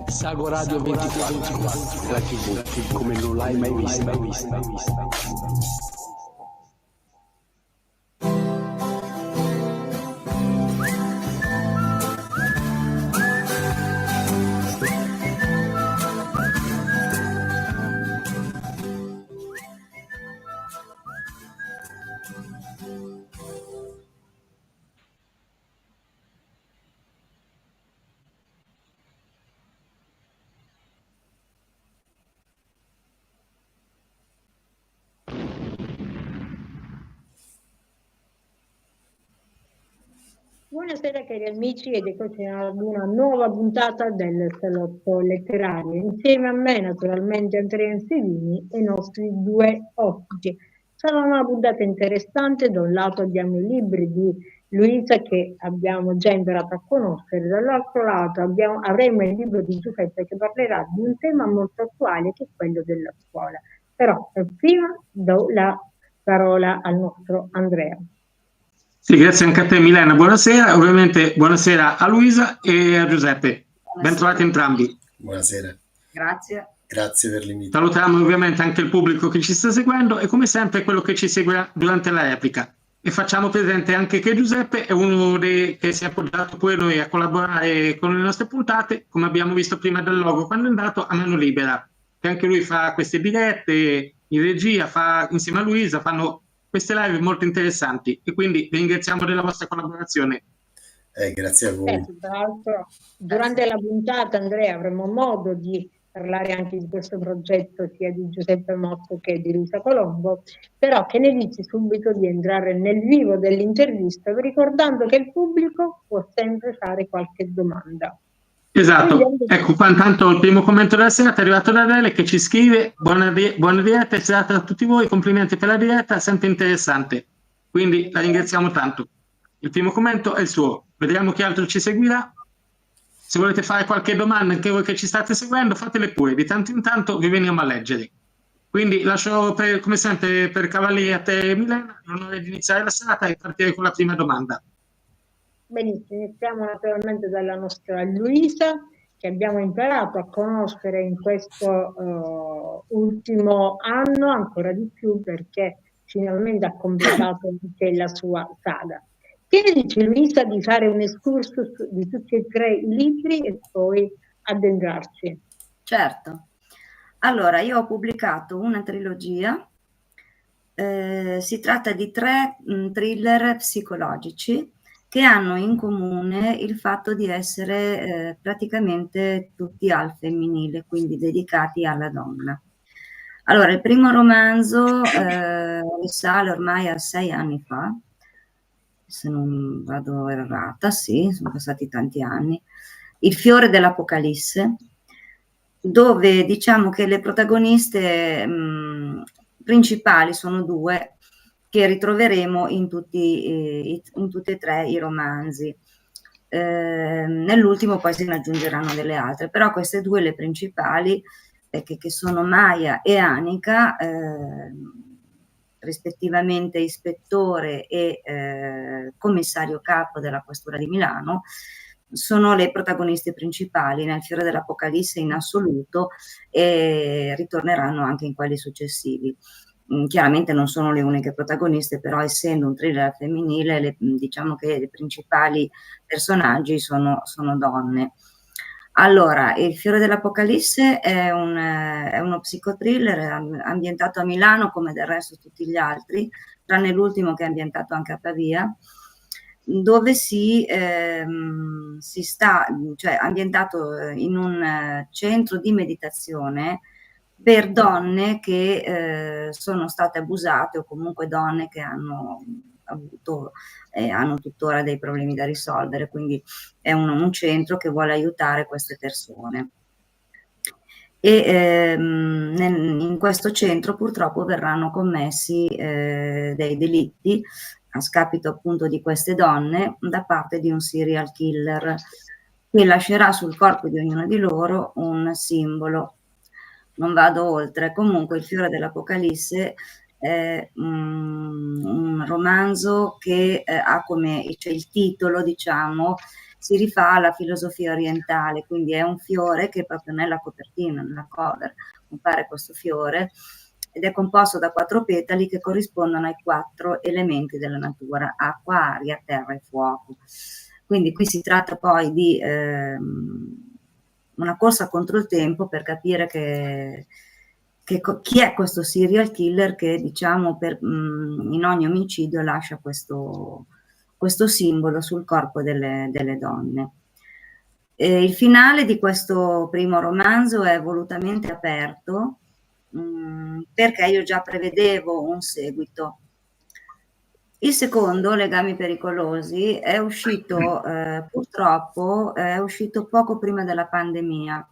Sago Radio 24, la TV come non l'hai mai vista. Buonasera cari amici ed eccoci ad una nuova puntata del Salotto Letterario. Insieme a me naturalmente Andrea Insedini e i nostri due ospiti. Sarà una puntata interessante, da un lato abbiamo i libri di Luisa che abbiamo già imparato a conoscere, dall'altro lato avremo il libro di Giuseppe che parlerà di un tema molto attuale che è quello della scuola. Però prima do la parola al nostro Andrea. Sì, grazie anche a te Milena, buonasera, ovviamente buonasera a Luisa e a Giuseppe, ben trovati entrambi. Buonasera. Grazie. Grazie per l'invito. Salutiamo ovviamente anche il pubblico che ci sta seguendo e come sempre quello che ci seguirà durante la replica. E facciamo presente anche che Giuseppe è uno che si è appoggiato pure noi a collaborare con le nostre puntate, come abbiamo visto prima dal logo quando è andato, a mano libera, che anche lui fa queste dirette in regia, insieme a Luisa, fanno queste live molto interessanti e quindi vi ringraziamo della vostra collaborazione. Grazie a voi. Tra l'altro, durante la puntata, Andrea, avremo modo di parlare anche di questo progetto sia di Giuseppe Motto che di Luisa Colombo, però che ne dici subito di entrare nel vivo dell'intervista, ricordando che il pubblico può sempre fare qualche domanda. Esatto, ecco qua intanto il primo commento della serata è arrivato da Adele che ci scrive buona diretta e serata a tutti voi, complimenti per la diretta, sempre interessante, quindi la ringraziamo tanto. Il primo commento è il suo, vediamo chi altro ci seguirà. Se volete fare qualche domanda anche voi che ci state seguendo fatele pure, di tanto in tanto vi veniamo a leggere. Quindi lascio come sempre per Cavalieri a te Milena l'onore di iniziare la serata e partire con la prima domanda. Benissimo, iniziamo naturalmente dalla nostra Luisa, che abbiamo imparato a conoscere in questo ultimo anno, ancora di più perché finalmente ha completato anche la sua saga. Che ne dici Luisa di fare un excursus di tutti e tre i libri e poi addentrarci? Certo. Allora, io ho pubblicato una trilogia, si tratta di 3 thriller psicologici che hanno in comune il fatto di essere praticamente tutti al femminile, quindi dedicati alla donna. Allora, il primo romanzo risale ormai a 6 anni fa, se non vado errata, sì, sono passati tanti anni, Il fiore dell'Apocalisse, dove diciamo che le protagoniste principali sono 2 che ritroveremo in tutti e 3 i romanzi. Nell'ultimo poi se ne aggiungeranno delle altre, però queste 2 le principali che sono Maya e Anica, rispettivamente ispettore e commissario capo della questura di Milano, sono le protagoniste principali nel Fiore dell'Apocalisse in assoluto e ritorneranno anche in quelli successivi. Chiaramente non sono le uniche protagoniste, però essendo un thriller femminile diciamo che i principali personaggi sono donne. Allora, Il fiore dell'Apocalisse è uno psicothriller ambientato a Milano come del resto tutti gli altri, tranne l'ultimo che è ambientato anche a Pavia, dove si sta, cioè ambientato in un centro di meditazione per donne che sono state abusate o comunque donne che hanno avuto hanno tuttora dei problemi da risolvere, quindi è un centro che vuole aiutare queste persone. E in questo centro purtroppo verranno commessi dei delitti a scapito appunto di queste donne da parte di un serial killer che lascerà sul corpo di ognuna di loro un simbolo. Non vado oltre. Comunque Il fiore dell'Apocalisse è un romanzo che ha come, cioè il titolo, diciamo, si rifà alla filosofia orientale, quindi è un fiore che proprio nella copertina, nella cover, compare questo fiore ed è composto da 4 petali che corrispondono ai 4 elementi della natura: acqua, aria, terra e fuoco. Quindi qui si tratta poi di una corsa contro il tempo per capire chi è questo serial killer che, diciamo, in ogni omicidio lascia questo simbolo sul corpo delle donne. Il finale di questo primo romanzo è volutamente aperto, perché io già prevedevo un seguito. Il secondo, Legami pericolosi, è uscito purtroppo è uscito poco prima della pandemia,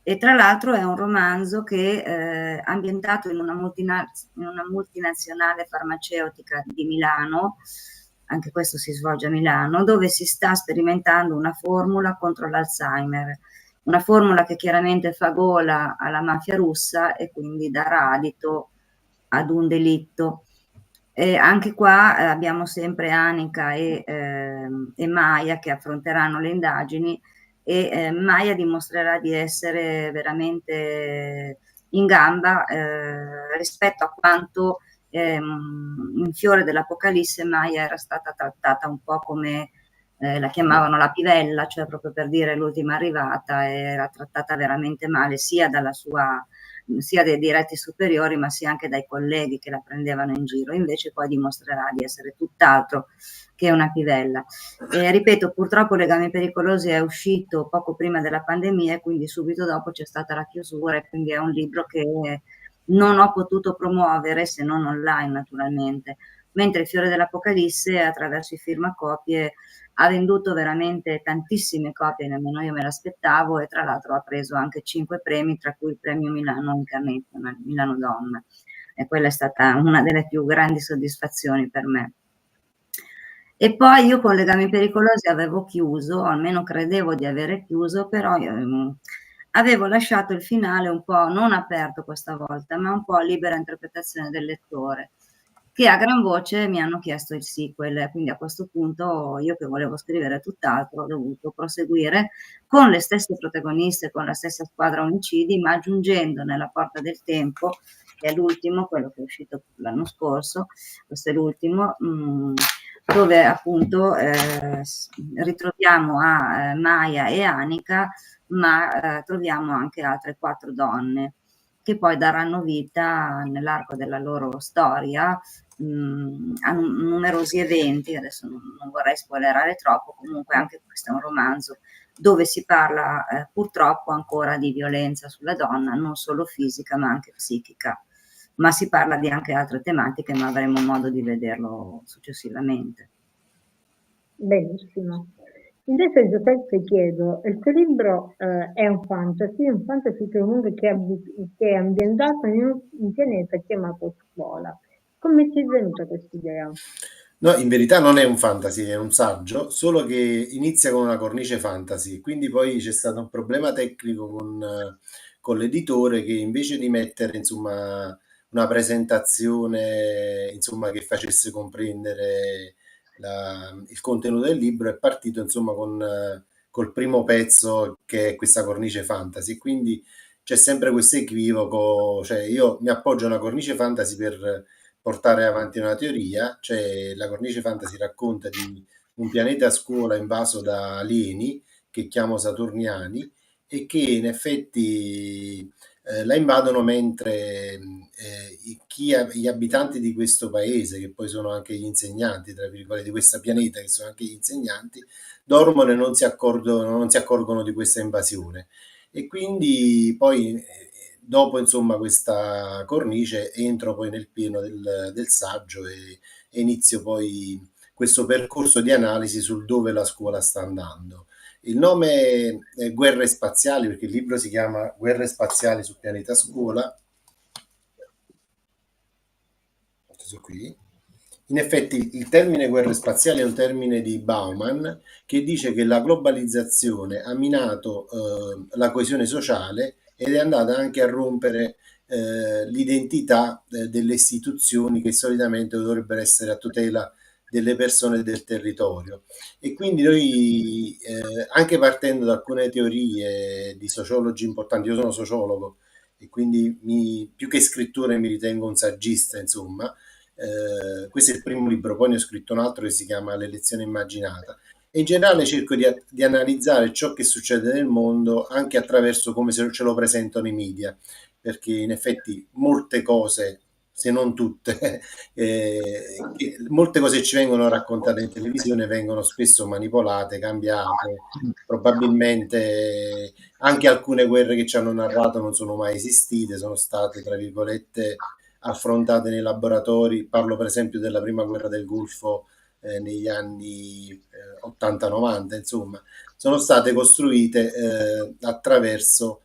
e tra l'altro è un romanzo che è ambientato in una multinazionale farmaceutica di Milano, anche questo si svolge a Milano, dove si sta sperimentando una formula contro l'Alzheimer, una formula che chiaramente fa gola alla mafia russa e quindi darà adito ad un delitto. Anche qua abbiamo sempre Anika e Maya che affronteranno le indagini, e Maya dimostrerà di essere veramente in gamba rispetto a quanto in Fiore dell'Apocalisse Maya era stata trattata un po' come la chiamavano la pivella, cioè proprio per dire l'ultima arrivata, era trattata veramente male sia dai diretti superiori, ma sia anche dai colleghi che la prendevano in giro. Invece poi dimostrerà di essere tutt'altro che una pivella. Ripeto, purtroppo Legami pericolosi è uscito poco prima della pandemia e quindi subito dopo c'è stata la chiusura, e quindi è un libro che non ho potuto promuovere, se non online naturalmente, mentre Il Fiore dell'Apocalisse attraverso i firmacopie ha venduto veramente tantissime copie, nemmeno io me l'aspettavo, e tra l'altro ha preso anche 5 premi, tra cui il premio Milano International, Milano Donna, e quella è stata una delle più grandi soddisfazioni per me. E poi io con Legami pericolosi avevo chiuso, o almeno credevo di avere chiuso, però avevo lasciato il finale un po' non aperto questa volta, ma un po' a libera interpretazione del lettore, che a gran voce mi hanno chiesto il sequel, quindi a questo punto io, che volevo scrivere tutt'altro, ho dovuto proseguire con le stesse protagoniste, con la stessa squadra omicidi, ma aggiungendo nella Porta del Tempo, che è l'ultimo, quello che è uscito l'anno scorso, questo è l'ultimo, dove appunto ritroviamo a Maya e Anika, ma troviamo anche altre 4 donne che poi daranno vita nell'arco della loro storia a numerosi eventi. Adesso non vorrei spoilerare troppo, comunque anche questo è un romanzo dove si parla purtroppo ancora di violenza sulla donna, non solo fisica ma anche psichica, ma si parla di anche altre tematiche, ma avremo modo di vederlo successivamente. Benissimo. Invece Giuseppe chiedo, il tuo libro è un fantasy che comunque che è ambientato in un pianeta chiamato Scuola. Come ti è venuta questa idea? No, in verità non è un fantasy, è un saggio, solo che inizia con una cornice fantasy, quindi poi c'è stato un problema tecnico con l'editore, che invece di mettere insomma una presentazione insomma che facesse comprendere il contenuto del libro, è partito insomma col primo pezzo, che è questa cornice fantasy. Quindi c'è sempre questo equivoco, cioè io mi appoggio a una cornice fantasy per portare avanti una teoria, cioè la cornice fantasy racconta di un pianeta a scuola invaso da alieni che chiamo saturniani, e che in effetti la invadono mentre gli abitanti di questo paese, che poi sono anche gli insegnanti, tra virgolette, di questo pianeta, che sono anche gli insegnanti, dormono e non si accorgono di questa invasione. E quindi poi dopo insomma questa cornice entro poi nel pieno del saggio e inizio poi questo percorso di analisi sul dove la scuola sta andando. Il nome è Guerre spaziali, perché il libro si chiama Guerre spaziali sul pianeta scuola. Questo qui. In effetti il termine guerre spaziali è un termine di Bauman, che dice che la globalizzazione ha minato la coesione sociale ed è andata anche a rompere l'identità delle istituzioni che solitamente dovrebbero essere a tutela delle persone del territorio. E quindi noi, anche partendo da alcune teorie di sociologi importanti, io sono sociologo e quindi più che scrittore mi ritengo un saggista, insomma. Questo è il primo libro, poi ne ho scritto un altro che si chiama L'elezione immaginata. E in generale cerco di analizzare ciò che succede nel mondo anche attraverso come ce lo presentano i media, perché in effetti molte cose, se non tutte, molte cose ci vengono raccontate in televisione vengono spesso manipolate, cambiate, probabilmente anche alcune guerre che ci hanno narrato non sono mai esistite, sono state, tra virgolette, affrontate nei laboratori. Parlo per esempio della prima guerra del Golfo negli anni 80-90, insomma, sono state costruite attraverso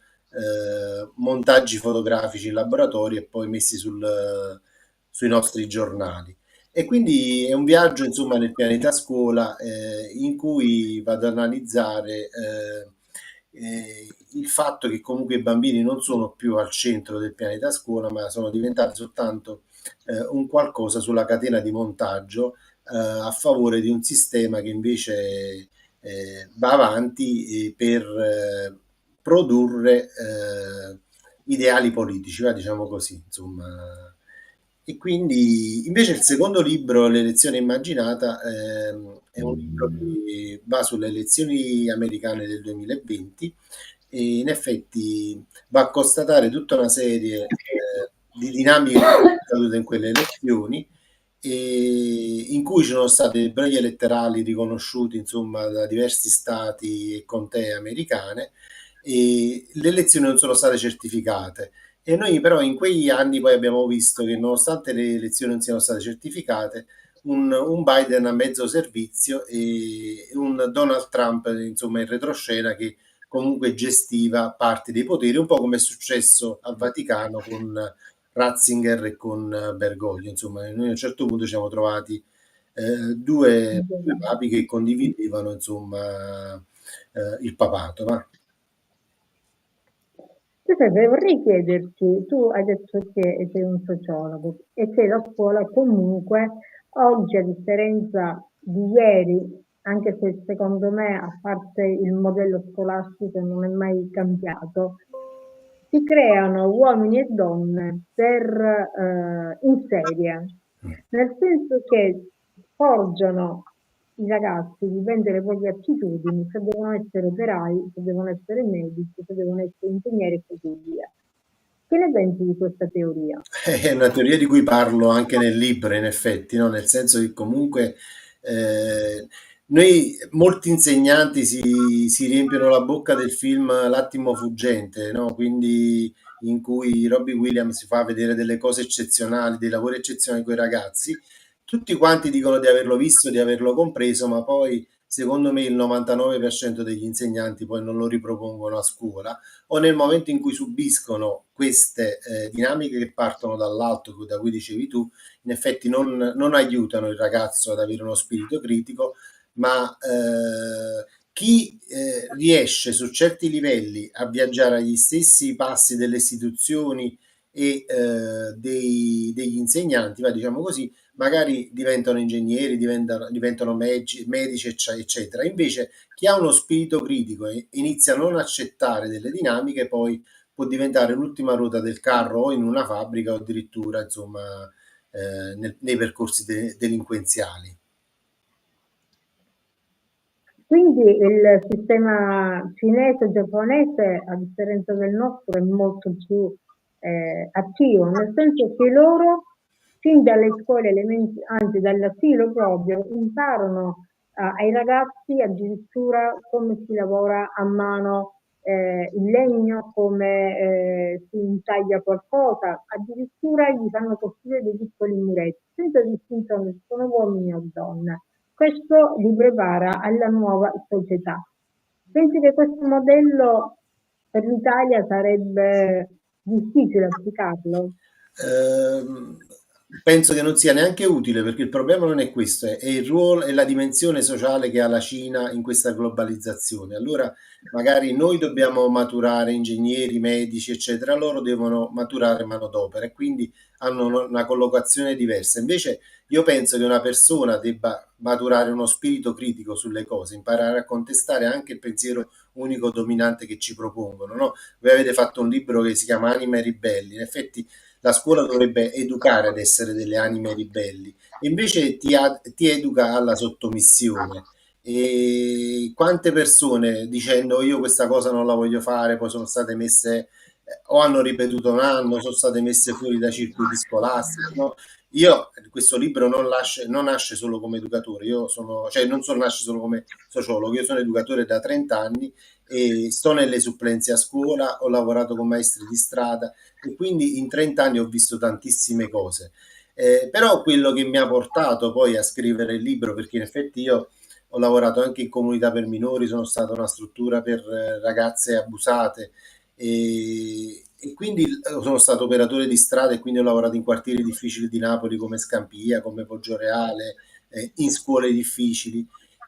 montaggi fotografici in laboratorio e poi messi sui nostri giornali. E quindi è un viaggio, insomma, nel pianeta scuola in cui vado ad analizzare il fatto che comunque i bambini non sono più al centro del pianeta scuola, ma sono diventati soltanto un qualcosa sulla catena di montaggio a favore di un sistema che invece va avanti per produrre ideali politici, diciamo così, insomma. E quindi invece il secondo libro, L'elezione immaginata, è un libro che va sulle elezioni americane del 2020 e in effetti va a constatare tutta una serie di dinamiche che sono accadute in quelle elezioni, e in cui ci sono stati brogli elettorali riconosciuti, insomma, da diversi stati e contee americane, e le elezioni non sono state certificate. E noi però in quegli anni poi abbiamo visto che nonostante le elezioni non siano state certificate, un Biden a mezzo servizio e un Donald Trump, insomma, in retroscena, che comunque gestiva parte dei poteri, un po' come è successo al Vaticano con Ratzinger e con Bergoglio. Insomma, noi a un certo punto ci siamo trovati due papi che condividevano, insomma, il papato. Va? Giuseppe, vorrei chiederti, tu hai detto che sei un sociologo e che la scuola comunque oggi, a differenza di ieri, anche se secondo me, a parte il modello scolastico non è mai cambiato, si creano uomini e donne in serie, nel senso che forgiano i ragazzi di vendere le proprie attitudini, se devono essere operai, se devono essere medici, se devono essere ingegneri e così via. Che ne pensi di questa teoria? È una teoria di cui parlo anche nel libro, in effetti, no? Nel senso che comunque noi, molti insegnanti si riempiono la bocca del film L'attimo fuggente, no? Quindi in cui Robbie Williams si fa vedere delle cose eccezionali, dei lavori eccezionali con i ragazzi. Tutti quanti dicono di averlo visto, di averlo compreso, ma poi secondo me il 99% degli insegnanti poi non lo ripropongono a scuola, o nel momento in cui subiscono queste dinamiche che partono dall'alto, da cui dicevi tu, in effetti non aiutano il ragazzo ad avere uno spirito critico, ma chi riesce su certi livelli a viaggiare agli stessi passi delle istituzioni e degli insegnanti, diciamo così, magari diventano ingegneri, diventano medici, eccetera. Invece chi ha uno spirito critico e inizia a non accettare delle dinamiche, poi può diventare l'ultima ruota del carro o in una fabbrica o addirittura, insomma, nei percorsi delinquenziali. Quindi il sistema cinese-giapponese, a differenza del nostro, è molto più attivo, nel senso che loro, fin dalle scuole elementari, anzi dall'asilo proprio, imparano ai ragazzi addirittura come si lavora a mano il legno, come si intaglia qualcosa, addirittura gli fanno costruire dei piccoli muretti, senza distinzione se sono uomini o donne. Questo li prepara alla nuova società. Pensi che questo modello per l'Italia sarebbe difficile applicarlo? penso che non sia neanche utile, perché il problema non è questo, è il ruolo e la dimensione sociale che ha la Cina in questa globalizzazione. Allora magari noi dobbiamo maturare ingegneri, medici, eccetera, loro devono maturare manodopera e quindi hanno una collocazione diversa. Invece io penso che una persona debba maturare uno spirito critico sulle cose, imparare a contestare anche il pensiero unico dominante che ci propongono, no? Voi avete fatto un libro che si chiama Anime ribelli, in effetti la scuola dovrebbe educare ad essere delle anime ribelli, invece ti educa alla sottomissione. E quante persone dicendo io questa cosa non la voglio fare, poi sono state messe o hanno ripetuto un anno, sono state messe fuori dai circuiti scolastici, no? Io questo libro non nasce solo come educatore, cioè non solo nasce solo come sociologo, io sono educatore da 30 anni e sto nelle supplenze a scuola, ho lavorato con maestri di strada e quindi in 30 anni ho visto tantissime cose. Però quello che mi ha portato poi a scrivere il libro, perché in effetti io ho lavorato anche in comunità per minori, sono stata una struttura per ragazze abusate e quindi sono stato operatore di strada e quindi ho lavorato in quartieri difficili di Napoli come Scampia, come Poggioreale, in scuole difficili.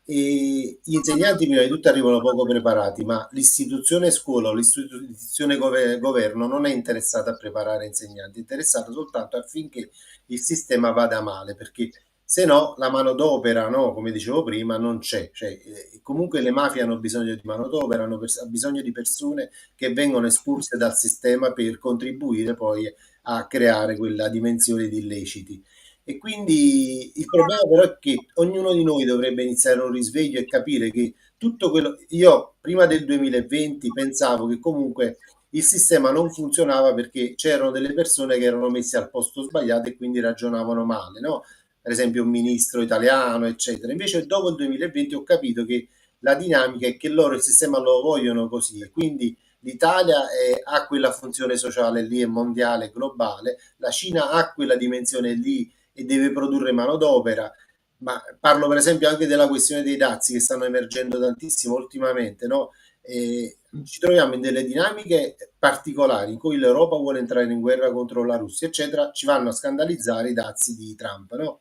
E gli insegnanti prima di tutto arrivano poco preparati, ma l'istituzione scuola o l'istituzione governo non è interessata a preparare insegnanti, è interessata soltanto affinché il sistema vada male, perché se no la manodopera, no, come dicevo prima, non c'è. Cioè, comunque le mafie hanno bisogno di manodopera, hanno bisogno di persone che vengono espulse dal sistema per contribuire poi a creare quella dimensione di illeciti. E quindi il problema però è che ognuno di noi dovrebbe iniziare un risveglio e capire che tutto quello... Io prima del 2020 pensavo che comunque il sistema non funzionava perché c'erano delle persone che erano messe al posto sbagliato e quindi ragionavano male, no? Per esempio un ministro italiano, eccetera. Invece dopo il 2020 ho capito che la dinamica è che loro il sistema lo vogliono così e quindi l'Italia ha quella funzione sociale lì, è mondiale, globale, la Cina ha quella dimensione lì e deve produrre manodopera, ma parlo per esempio anche della questione dei dazi che stanno emergendo tantissimo ultimamente, no? Ci troviamo in delle dinamiche particolari in cui l'Europa vuole entrare in guerra contro la Russia, eccetera, ci vanno a scandalizzare i dazi di Trump, no?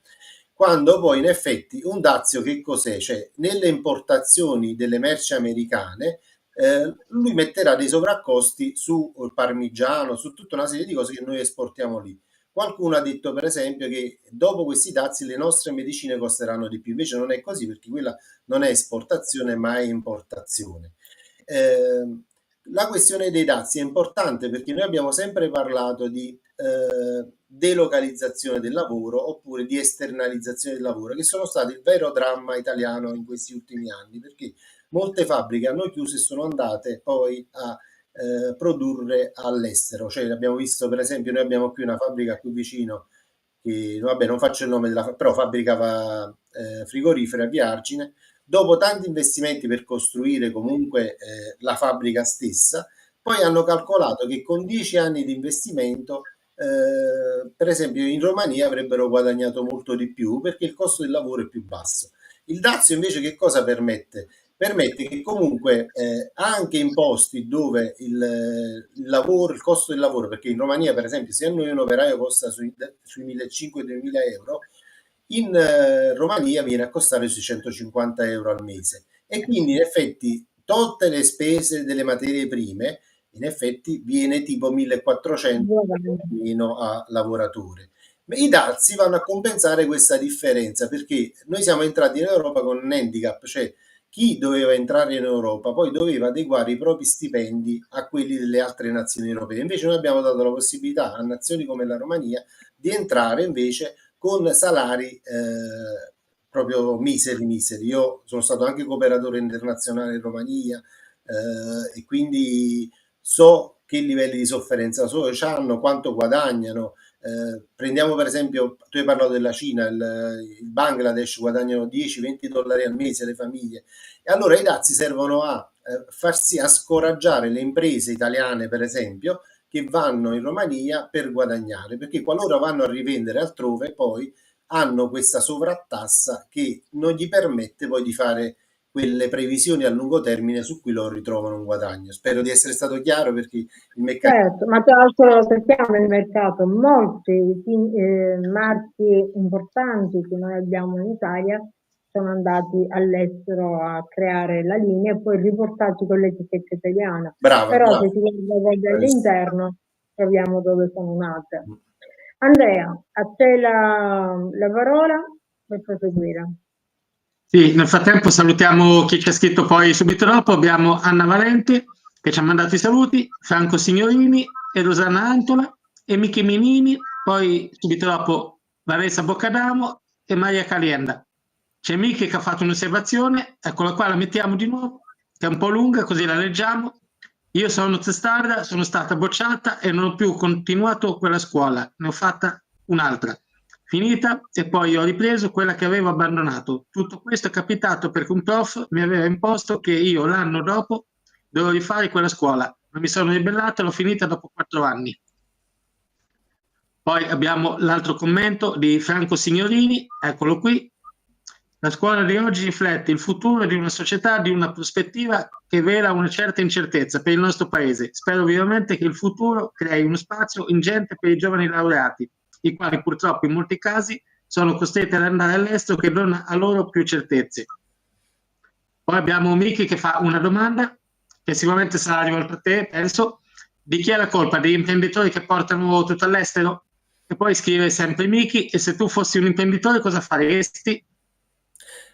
Quando poi in effetti un dazio che cos'è? Cioè, nelle importazioni delle merci americane lui metterà dei sovraccosti sul parmigiano, su tutta una serie di cose che noi esportiamo lì. Qualcuno ha detto per esempio che dopo questi dazi le nostre medicine costeranno di più, invece non è così perché quella non è esportazione ma è importazione. La questione dei dazi è importante perché noi abbiamo sempre parlato di delocalizzazione del lavoro oppure di esternalizzazione del lavoro, che sono stati il vero dramma italiano in questi ultimi anni, perché molte fabbriche hanno chiuso e sono andate poi a produrre all'estero. Cioè abbiamo visto per esempio, noi abbiamo qui una fabbrica qui vicino che vabbè non faccio il nome però fabbricava frigoriferi a Viargine. Dopo tanti investimenti per costruire comunque la fabbrica stessa, poi hanno calcolato che con 10 anni di investimento per esempio in Romania avrebbero guadagnato molto di più perché il costo del lavoro è più basso. Il dazio invece che cosa permette? Permette che comunque anche in posti dove il lavoro, il costo del lavoro, perché in Romania per esempio se a noi un operaio costa sui 1.500-2.000 euro, in Romania viene a costare sui 150 euro al mese e quindi in effetti tolte le spese delle materie prime in effetti viene tipo 1.400 meno a lavoratore. I dazi vanno a compensare questa differenza perché noi siamo entrati in Europa con un handicap, cioè chi doveva entrare in Europa poi doveva adeguare i propri stipendi a quelli delle altre nazioni europee. Invece noi abbiamo dato la possibilità a nazioni come la Romania di entrare invece con salari proprio miseri. Io sono stato anche cooperatore internazionale in Romania e quindi so che livelli di sofferenza hanno, quanto guadagnano. Prendiamo per esempio, tu hai parlato della Cina, il Bangladesh guadagnano 10-20 dollari al mese le famiglie e allora i dazi servono a a scoraggiare le imprese italiane per esempio che vanno in Romania per guadagnare, perché qualora vanno a rivendere altrove poi hanno questa sovrattassa che non gli permette poi di fare quelle previsioni a lungo termine su cui loro ritrovano un guadagno. Spero di essere stato chiaro, perché il meccanismo... Certo, ma tra l'altro sappiamo nel mercato molti marchi importanti che noi abbiamo in Italia sono andati all'estero a creare la linea e poi riportati con l'etichetta italiana. Brava, Però brava. se si guarda poi dall'interno troviamo dove sono nate. Andrea, a te la parola per proseguire. Sì, nel frattempo salutiamo chi ci ha scritto poi subito dopo. Abbiamo Anna Valenti che ci ha mandato i saluti, Franco Signorini e Rosanna Antola e Michi Minini, poi subito dopo Vanessa Boccadamo e Maria Calienda. C'è Michi che ha fatto un'osservazione, eccola qua, la mettiamo di nuovo, che è un po' lunga, così la leggiamo. Io sono testarda, sono stata bocciata e non ho più continuato quella scuola, ne ho fatta un'altra. Finita e poi ho ripreso quella che avevo abbandonato. Tutto questo è capitato perché un prof mi aveva imposto che io l'anno dopo dovevo rifare quella scuola. Non mi sono ribellato e l'ho finita dopo 4 anni. Poi abbiamo l'altro commento di Franco Signorini, eccolo qui. La scuola di oggi riflette il futuro di una società, di una prospettiva che vela una certa incertezza per il nostro paese. Spero vivamente che il futuro crei uno spazio ingente per i giovani laureati, i quali purtroppo in molti casi sono costretti ad andare all'estero che dona a loro più certezze. Poi abbiamo Miki che fa una domanda che sicuramente sarà rivolta a te, penso. Di chi è la colpa? Degli imprenditori che portano tutto all'estero? E poi scrive sempre Miki: e se tu fossi un imprenditore cosa faresti?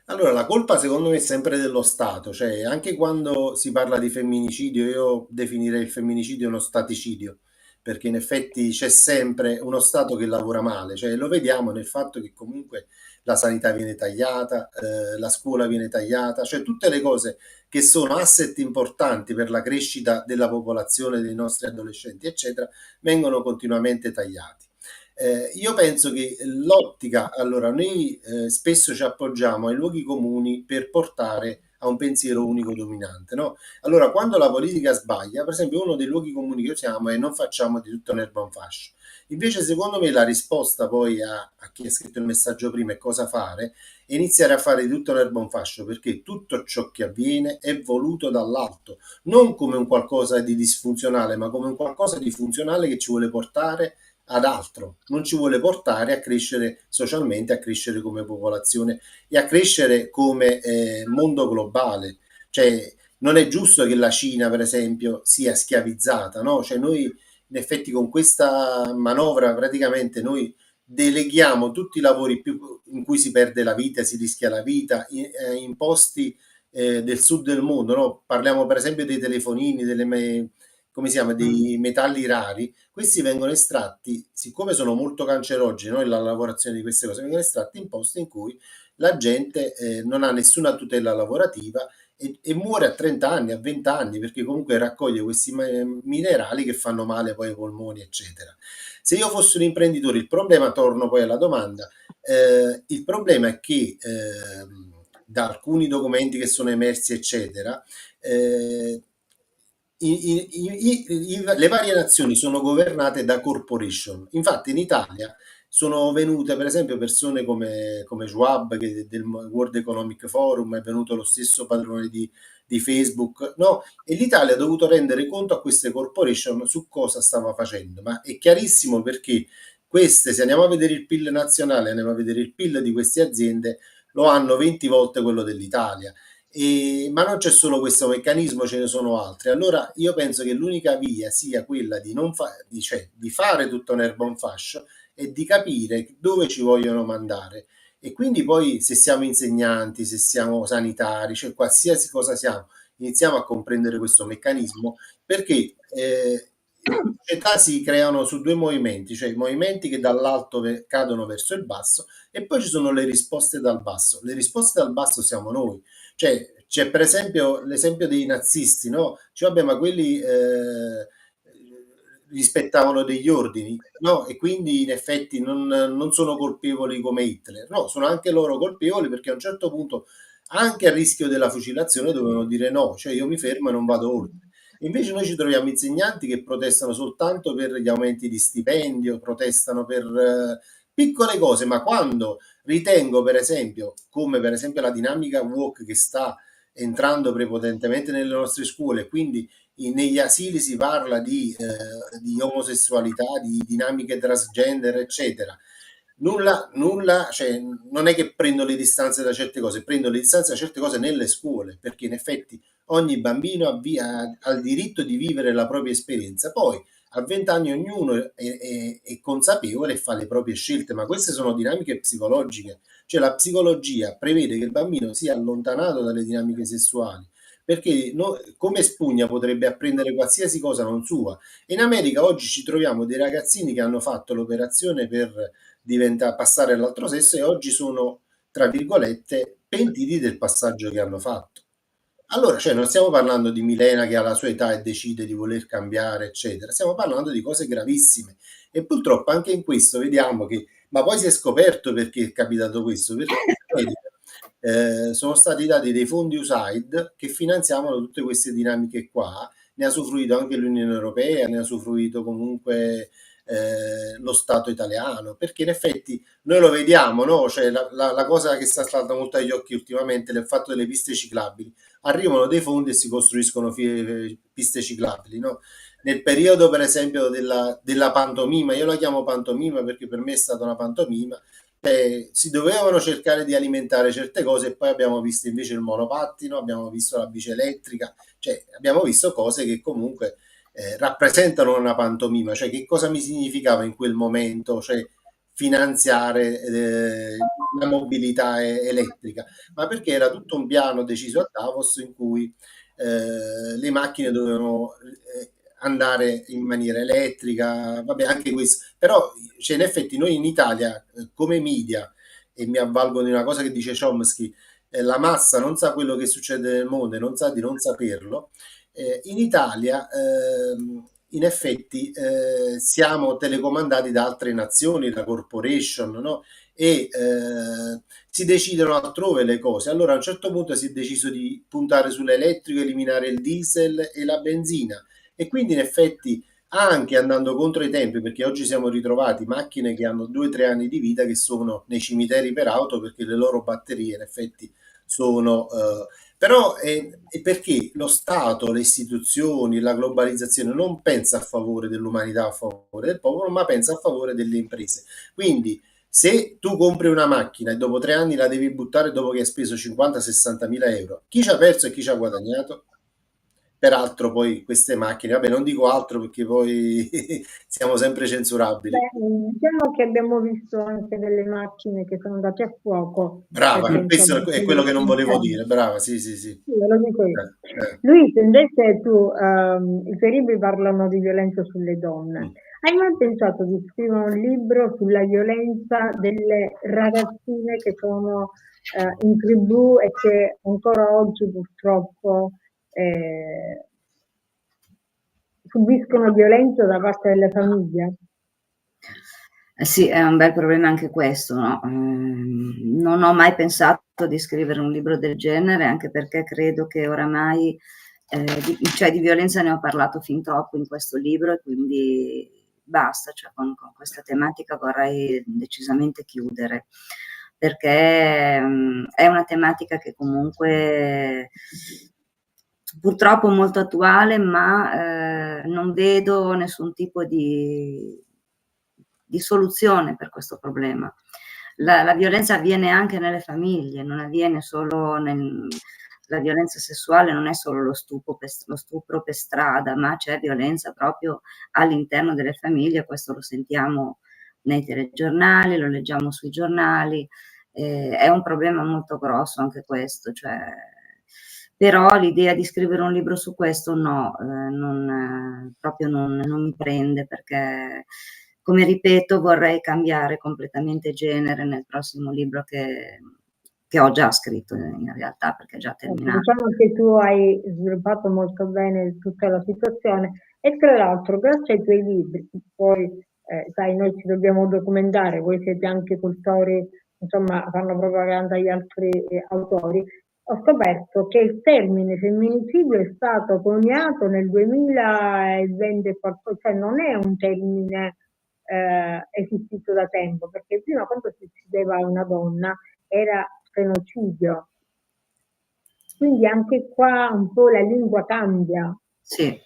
Allora, la colpa secondo me è sempre dello Stato, cioè anche quando si parla di femminicidio, io definirei il femminicidio uno staticidio, perché in effetti c'è sempre uno Stato che lavora male, cioè lo vediamo nel fatto che comunque la sanità viene tagliata, la scuola viene tagliata, cioè tutte le cose che sono asset importanti per la crescita della popolazione, dei nostri adolescenti, eccetera, vengono continuamente tagliati. Io penso che l'ottica, allora noi spesso ci appoggiamo ai luoghi comuni per portare a un pensiero unico dominante, no? Allora, quando la politica sbaglia, per esempio, uno dei luoghi comuni che usiamo è non facciamo di tutto un'erba un fascio. Invece, secondo me, la risposta poi a chi ha scritto il messaggio prima è cosa fare, è iniziare a fare di tutto un'erba un fascio, perché tutto ciò che avviene è voluto dall'alto, non come un qualcosa di disfunzionale, ma come un qualcosa di funzionale che ci vuole portare ad altro, non ci vuole portare a crescere socialmente, a crescere come popolazione e a crescere come mondo globale. Cioè, non è giusto che la Cina, per esempio, sia schiavizzata, no? Cioè, noi in effetti con questa manovra praticamente noi deleghiamo tutti i lavori in cui si perde la vita, si rischia la vita, in posti del sud del mondo, no? Parliamo per esempio dei telefonini, come si chiama, dei metalli rari. Questi vengono estratti, siccome sono molto cancerogeni, no? La lavorazione di queste cose vengono estratti in posti in cui la gente non ha nessuna tutela lavorativa e muore a 30 anni, a 20 anni, perché comunque raccoglie questi minerali che fanno male poi ai polmoni, eccetera. Se io fossi un imprenditore, il problema, torno poi alla domanda, il problema è che da alcuni documenti che sono emersi, eccetera, le varie nazioni sono governate da corporation. Infatti in Italia sono venute per esempio persone come Schwab, che del World Economic Forum, è venuto lo stesso padrone di Facebook, no? E l'Italia ha dovuto rendere conto a queste corporation su cosa stava facendo, ma è chiarissimo perché queste, se andiamo a vedere il PIL nazionale, andiamo a vedere il PIL di queste aziende, lo hanno 20 volte quello dell'Italia. Ma non c'è solo questo meccanismo, ce ne sono altri. Allora io penso che l'unica via sia quella di, di fare tutta un'erba un fascio e di capire dove ci vogliono mandare. E quindi poi se siamo insegnanti, se siamo sanitari, cioè qualsiasi cosa siamo, iniziamo a comprendere questo meccanismo, perché le società si creano su due movimenti, cioè i movimenti che dall'alto cadono verso il basso e poi ci sono le risposte dal basso. Le risposte dal basso siamo noi. Cioè, c'è per esempio l'esempio dei nazisti, no? Cioè, vabbè, ma quelli rispettavano degli ordini, no? E quindi in effetti non sono colpevoli come Hitler, no, sono anche loro colpevoli perché a un certo punto, anche a rischio della fucilazione, dovevano dire no, cioè io mi fermo e non vado oltre. Invece noi ci troviamo insegnanti che protestano soltanto per gli aumenti di stipendio, protestano per piccole cose, ma quando ritengo per esempio, come per esempio la dinamica woke che sta entrando prepotentemente nelle nostre scuole, quindi negli asili si parla di omosessualità, di dinamiche transgender, eccetera. Nulla, cioè, non è che prendo le distanze da certe cose, prendo le distanze da certe cose nelle scuole, perché in effetti ogni bambino ha il diritto di vivere la propria esperienza. Poi a 20 anni ognuno è consapevole e fa le proprie scelte, ma queste sono dinamiche psicologiche. Cioè la psicologia prevede che il bambino sia allontanato dalle dinamiche sessuali, perché come spugna potrebbe apprendere qualsiasi cosa non sua. In America oggi ci troviamo dei ragazzini che hanno fatto l'operazione per passare all'altro sesso e oggi sono, tra virgolette, pentiti del passaggio che hanno fatto. Allora, cioè, non stiamo parlando di Milena che alla sua età e decide di voler cambiare, eccetera. Stiamo parlando di cose gravissime. E purtroppo anche in questo vediamo che, ma poi si è scoperto perché è capitato questo, perché sono stati dati dei fondi USAID che finanziavano tutte queste dinamiche qua. Ne ha usufruito anche l'Unione Europea, ne ha usufruito comunque lo Stato italiano, perché in effetti noi lo vediamo, no? Cioè, la cosa che sta saltando molto agli occhi ultimamente è il fatto delle piste ciclabili. Arrivano dei fondi e si costruiscono piste ciclabili, no? Nel periodo, per esempio, della pantomima, io la chiamo pantomima perché per me è stata una pantomima, si dovevano cercare di alimentare certe cose e poi abbiamo visto invece il monopattino, abbiamo visto la bici elettrica, cioè abbiamo visto cose che comunque rappresentano una pantomima, cioè che cosa mi significava in quel momento, cioè finanziare la mobilità elettrica, ma perché era tutto un piano deciso a Davos in cui le macchine dovevano andare in maniera elettrica, vabbè anche questo, però cioè, in effetti noi in Italia come media, e mi avvalgo di una cosa che dice Chomsky, la massa non sa quello che succede nel mondo e non sa di non saperlo, in Italia in effetti siamo telecomandati da altre nazioni, da corporation, no? E si decidono altrove le cose. Allora a un certo punto si è deciso di puntare sull'elettrico, eliminare il diesel e la benzina, e quindi in effetti anche andando contro i tempi, perché oggi siamo ritrovati macchine che hanno 2-3 anni di vita che sono nei cimiteri per auto perché le loro batterie in effetti sono però è perché lo Stato, le istituzioni, la globalizzazione non pensa a favore dell'umanità, a favore del popolo, ma pensa a favore delle imprese. Quindi se tu compri una macchina e dopo 3 anni la devi buttare dopo che hai speso 50-60 mila euro, chi ci ha perso e chi ci ha guadagnato? Peraltro poi queste macchine, vabbè non dico altro perché poi siamo sempre censurabili. Diciamo che abbiamo visto anche delle macchine che sono andate a fuoco. Brava, questo è quello che non volevo dire, brava, sì. Sì, lo dico io. Luis, invece tu, i tuoi libri parlano di violenza sulle donne. Hai mai pensato di scrivere un libro sulla violenza delle ragazzine che sono in tribù e che ancora oggi purtroppo subiscono violenza da parte delle famiglie? Sì, è un bel problema anche questo, no? Non ho mai pensato di scrivere un libro del genere, anche perché credo che oramai di violenza ne ho parlato fin troppo in questo libro e quindi basta, cioè con questa tematica vorrei decisamente chiudere, perché è una tematica che comunque purtroppo molto attuale, ma non vedo nessun tipo di soluzione per questo problema. La violenza avviene anche nelle famiglie, non avviene solo la violenza sessuale non è solo lo stupro per strada, ma c'è violenza proprio all'interno delle famiglie, questo lo sentiamo nei telegiornali, lo leggiamo sui giornali, è un problema molto grosso anche questo, cioè, però l'idea di scrivere un libro su questo no, proprio non mi prende, perché come ripeto vorrei cambiare completamente genere nel prossimo libro che ho già scritto in realtà, perché è già terminato. Diciamo che tu hai sviluppato molto bene tutta la situazione e tra l'altro grazie ai tuoi libri, poi sai noi ci dobbiamo documentare, voi siete anche cultori, insomma fanno propaganda agli altri autori, ho scoperto che il termine femminicidio è stato coniato nel 2020, cioè non è un termine esistito da tempo, perché prima quando si uccideva una donna era genocidio. Quindi anche qua un po' la lingua cambia. Sì,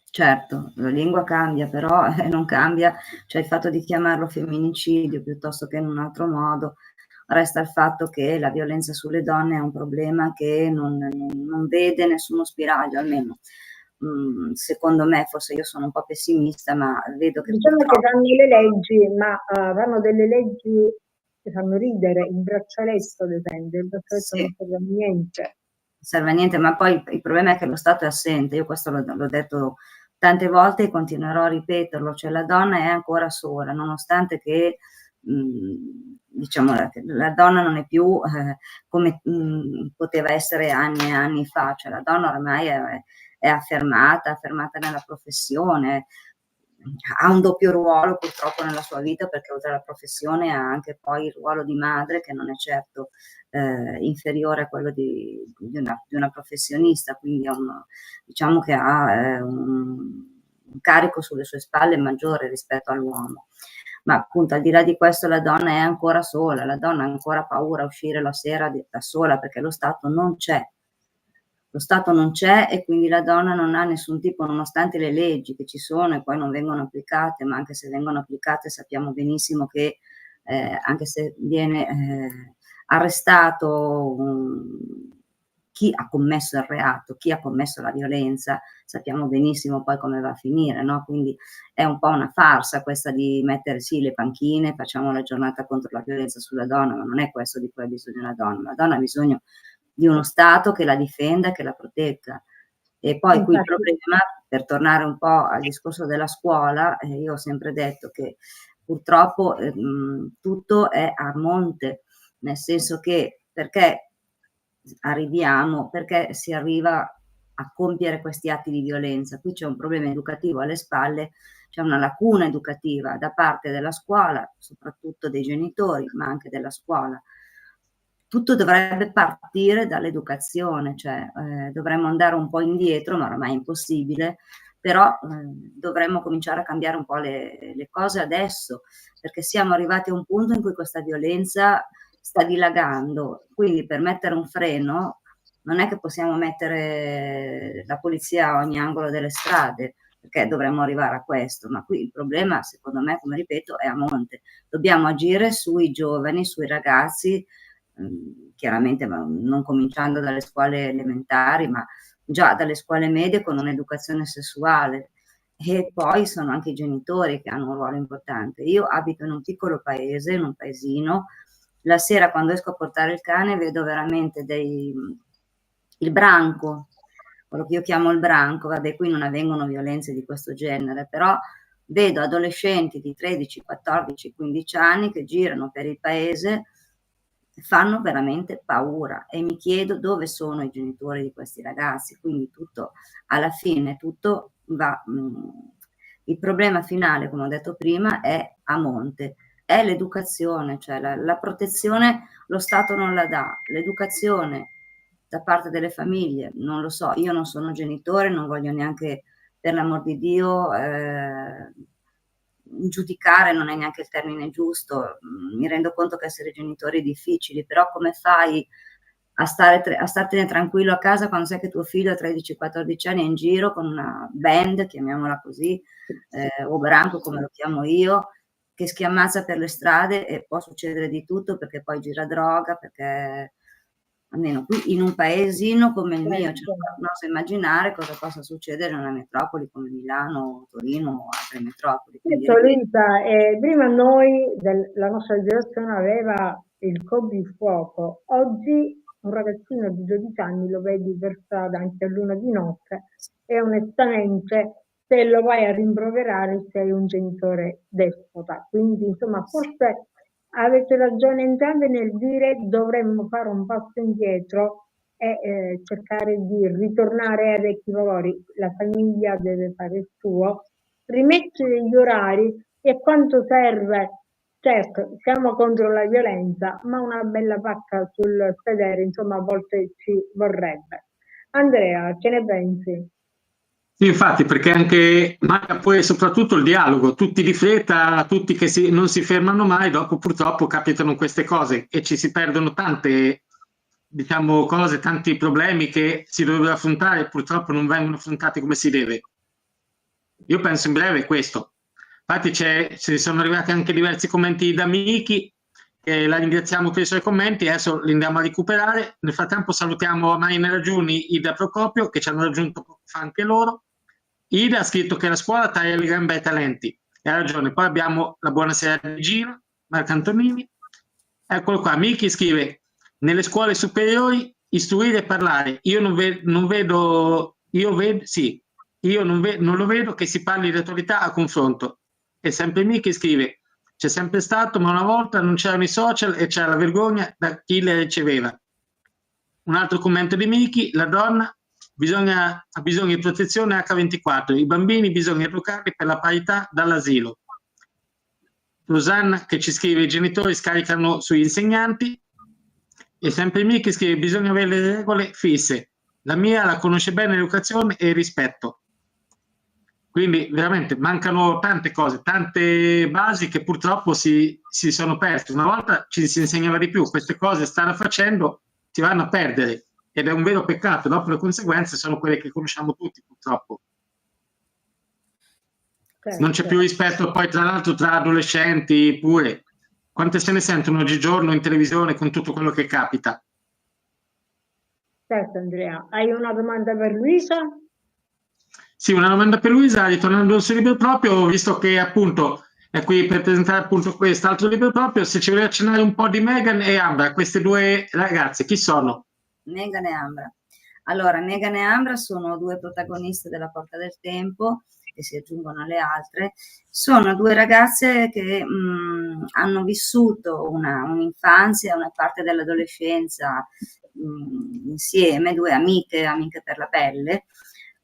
certo, la lingua cambia, però non cambia, cioè il fatto di chiamarlo femminicidio piuttosto che in un altro modo, resta il fatto che la violenza sulle donne è un problema che non vede nessuno spiraglio, almeno secondo me, forse io sono un po' pessimista, ma vedo che diciamo che fanno le leggi, ma fanno delle leggi che fanno ridere. Il braccialetto, ad esempio, il braccialetto sì, non serve a niente. non serve a niente, ma poi il problema è che lo Stato è assente. Io questo l'ho detto tante volte e continuerò a ripeterlo, cioè la donna è ancora sola, nonostante che diciamo la donna non è più come poteva essere anni e anni fa, cioè la donna ormai è affermata nella professione, ha un doppio ruolo purtroppo nella sua vita, perché oltre alla professione ha anche poi il ruolo di madre, che non è certo inferiore a quello di una professionista, quindi diciamo che ha un carico sulle sue spalle maggiore rispetto all'uomo. Ma appunto al di là di questo la donna è ancora sola, la donna ha ancora paura a uscire la sera da sola, perché lo Stato non c'è. Lo Stato non c'è e quindi la donna non ha nessun tipo, nonostante le leggi che ci sono e poi non vengono applicate, ma anche se vengono applicate sappiamo benissimo che anche se viene arrestato chi ha commesso il reato, chi ha commesso la violenza, sappiamo benissimo poi come va a finire, no? Quindi è un po' una farsa questa di mettere sì le panchine, facciamo la giornata contro la violenza sulla donna, ma non è questo di cui ha bisogno la donna. La donna ha bisogno di uno Stato che la difenda, che la protegga. E poi qui il problema, per tornare un po' al discorso della scuola, io ho sempre detto che purtroppo tutto è a monte, nel senso che perché si arriva a compiere questi atti di violenza. Qui c'è un problema educativo alle spalle, c'è una lacuna educativa da parte della scuola, soprattutto dei genitori, ma anche della scuola. Tutto dovrebbe partire dall'educazione, cioè dovremmo andare un po' indietro, ma ormai è impossibile, però dovremmo cominciare a cambiare un po' le cose adesso, perché siamo arrivati a un punto in cui questa violenza sta dilagando, quindi per mettere un freno non è che possiamo mettere la polizia a ogni angolo delle strade, perché dovremmo arrivare a questo, ma qui il problema, secondo me, come ripeto, è a monte. Dobbiamo agire sui giovani, sui ragazzi, chiaramente non cominciando dalle scuole elementari, ma già dalle scuole medie con un'educazione sessuale. E poi sono anche i genitori che hanno un ruolo importante. Io abito in un piccolo paese, in un paesino, la sera quando esco a portare il cane vedo veramente il branco, quello che io chiamo il branco, vabbè qui non avvengono violenze di questo genere, però vedo adolescenti di 13, 14, 15 anni che girano per il paese, fanno veramente paura e mi chiedo dove sono i genitori di questi ragazzi, quindi tutto, alla fine tutto va, il problema finale, come ho detto prima, è a monte, è l'educazione, cioè la protezione lo Stato non la dà, l'educazione da parte delle famiglie, non lo so, io non sono genitore, non voglio neanche, per l'amor di Dio, giudicare, non è neanche il termine giusto, mi rendo conto che essere genitori è difficile, però come fai a startene tranquillo a casa quando sai che tuo figlio a 13-14 anni è in giro con una band, chiamiamola così, o branco come lo chiamo io, che schiamazza per le strade e può succedere di tutto perché poi gira droga, perché almeno qui in un paesino come il mio, cioè, non so immaginare cosa possa succedere in una metropoli come Milano, Torino o altre metropoli. Certo, Luisa, prima noi, la nostra generazione aveva il coprifuoco, oggi un ragazzino di 12 anni lo vedi per strada anche a luna di notte e onestamente se lo vai a rimproverare sei un genitore despota, quindi insomma forse avete ragione entrambi nel dire dovremmo fare un passo indietro e cercare di ritornare ai vecchi valori. La famiglia deve fare il suo, rimettere gli orari e quanto serve. Certo, siamo contro la violenza, ma una bella pacca sul sedere, insomma, a volte ci vorrebbe. Andrea, che ne pensi? Sì, infatti, perché anche manca poi soprattutto il dialogo, tutti di fretta, tutti che non si fermano mai, dopo purtroppo capitano queste cose e ci si perdono tante diciamo, cose, tanti problemi che si dovrebbero affrontare e purtroppo non vengono affrontati come si deve. Io penso in breve questo. Infatti ci sono arrivati anche diversi commenti da Miki, che la ringraziamo per i suoi commenti, adesso li andiamo a recuperare. Nel frattempo salutiamo Marina Ragioni, Ida Procopio, che ci hanno raggiunto poco fa anche loro. Ida ha scritto che la scuola taglia le gambe ai talenti, e ha ragione. Poi abbiamo la buonasera di Gino, Marco Antonini. Eccolo qua, Miki scrive: nelle scuole superiori istruire e parlare. Io non lo vedo che si parli di autorità a confronto. E sempre Miki scrive: c'è sempre stato, ma una volta non c'erano i social e c'era la vergogna da chi le riceveva. Un altro commento di Miki: la donna ha bisogno di protezione H24, i bambini bisogna educarli per la parità dall'asilo. Rosanna che ci scrive: i genitori scaricano sugli insegnanti. E sempre Miki scrive: bisogna avere le regole fisse, la mia la conosce bene l'educazione e il rispetto. Quindi veramente mancano tante cose, tante basi che purtroppo si sono perse. Una volta ci si insegnava di più, queste cose stanno facendo, si vanno a perdere ed è un vero peccato. Dopo le conseguenze sono quelle che conosciamo tutti purtroppo. Non c'è più rispetto poi tra l'altro tra adolescenti pure. Quante se ne sentono oggigiorno in televisione con tutto quello che capita? Certo, Andrea. Hai una domanda per Luisa? Sì, una domanda per Luisa, ritornando sul libro proprio, visto che appunto è qui per presentare appunto quest'altro libro proprio, se ci vuoi accennare un po' di Meghan e Ambra, queste due ragazze, chi sono? Meghan e Ambra. Allora, Meghan e Ambra sono due protagoniste della Porta del Tempo, che si aggiungono alle altre. Sono due ragazze che hanno vissuto un'infanzia, una parte dell'adolescenza insieme, due amiche per la pelle,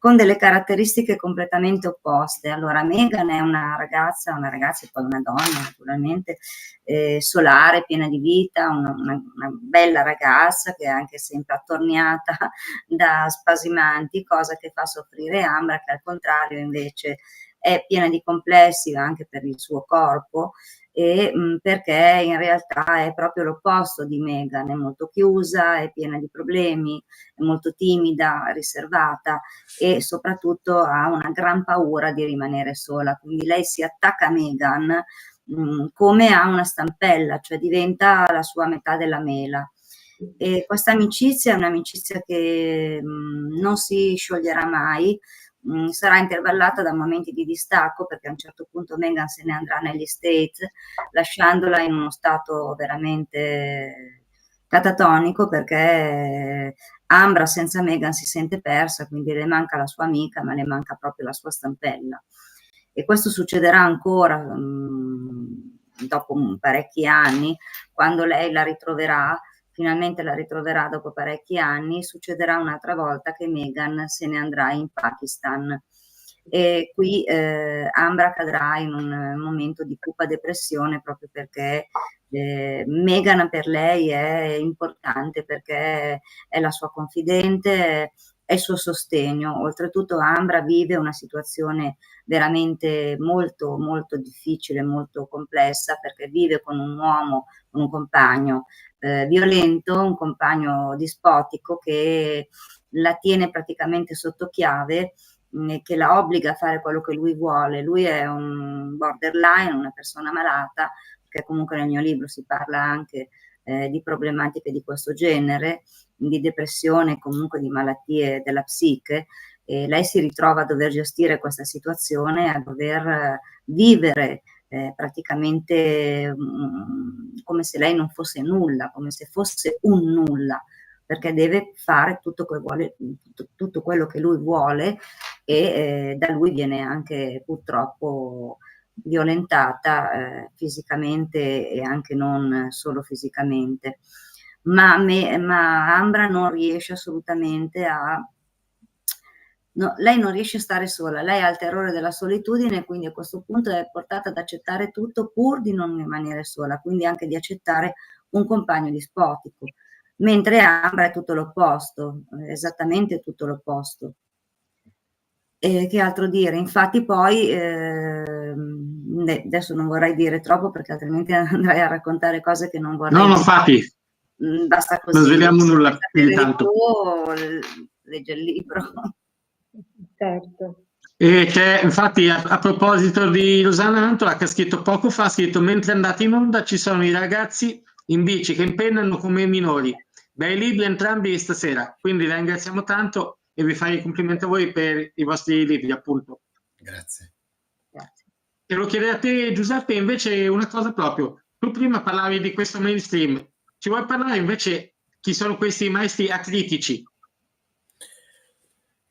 con delle caratteristiche completamente opposte. Allora, Meghan è una ragazza e poi una donna naturalmente, solare, piena di vita, una bella ragazza che è anche sempre attorniata da spasimanti, cosa che fa soffrire Ambra, che al contrario invece è piena di complessi anche per il suo corpo, e perché in realtà è proprio l'opposto di Meghan, è molto chiusa, è piena di problemi, è molto timida, riservata e soprattutto ha una gran paura di rimanere sola, quindi lei si attacca a Meghan come a una stampella, cioè diventa la sua metà della mela. E questa amicizia è un'amicizia che non si scioglierà mai, sarà intervallata da momenti di distacco, perché a un certo punto Meghan se ne andrà negli States, lasciandola in uno stato veramente catatonico, perché Ambra senza Meghan si sente persa, quindi le manca la sua amica, ma le manca proprio la sua stampella. E questo succederà ancora dopo parecchi anni, quando lei la ritroverà, finalmente la ritroverà dopo parecchi anni. Succederà un'altra volta che Meghan se ne andrà in Pakistan e qui Ambra cadrà in un momento di cupa depressione, proprio perché Meghan per lei è importante, perché è la sua confidente, è il suo sostegno. Oltretutto Ambra vive una situazione veramente molto molto difficile, molto complessa, perché vive con un uomo, con un compagno violento, un compagno dispotico che la tiene praticamente sotto chiave, che la obbliga a fare quello che lui vuole. Lui è un borderline, una persona malata, perché comunque nel mio libro si parla anche di problematiche di questo genere, di depressione, comunque di malattie della psiche, e lei si ritrova a dover gestire questa situazione, a dover vivere praticamente come se lei non fosse nulla, come se fosse un nulla, perché deve fare tutto quello che lui vuole e da lui viene anche purtroppo violentata fisicamente e anche non solo fisicamente. Ma Ambra non riesce assolutamente lei non riesce a stare sola, lei ha il terrore della solitudine, quindi a questo punto è portata ad accettare tutto pur di non rimanere sola, quindi anche di accettare un compagno dispotico, mentre Ambra è tutto l'opposto, esattamente tutto l'opposto. Che altro dire? Infatti poi, adesso non vorrei dire troppo perché altrimenti andrei a raccontare cose che non vorrei No, dire. infatti. basta così. Non sveliamo nulla più di Sapere tanto. Legge il libro. Certo. E c'è, infatti, a proposito di Rosanna Antola, che ha scritto poco fa, ha scritto: mentre andate in onda ci sono i ragazzi in bici che impennano come i minori. Bei libri entrambi stasera, quindi la ringraziamo tanto e vi fai i complimenti a voi per i vostri libri, appunto. Grazie. E lo chiederei a te, Giuseppe, invece una cosa proprio. Tu prima parlavi di questo mainstream, ci vuoi parlare invece chi sono questi maestri acritici?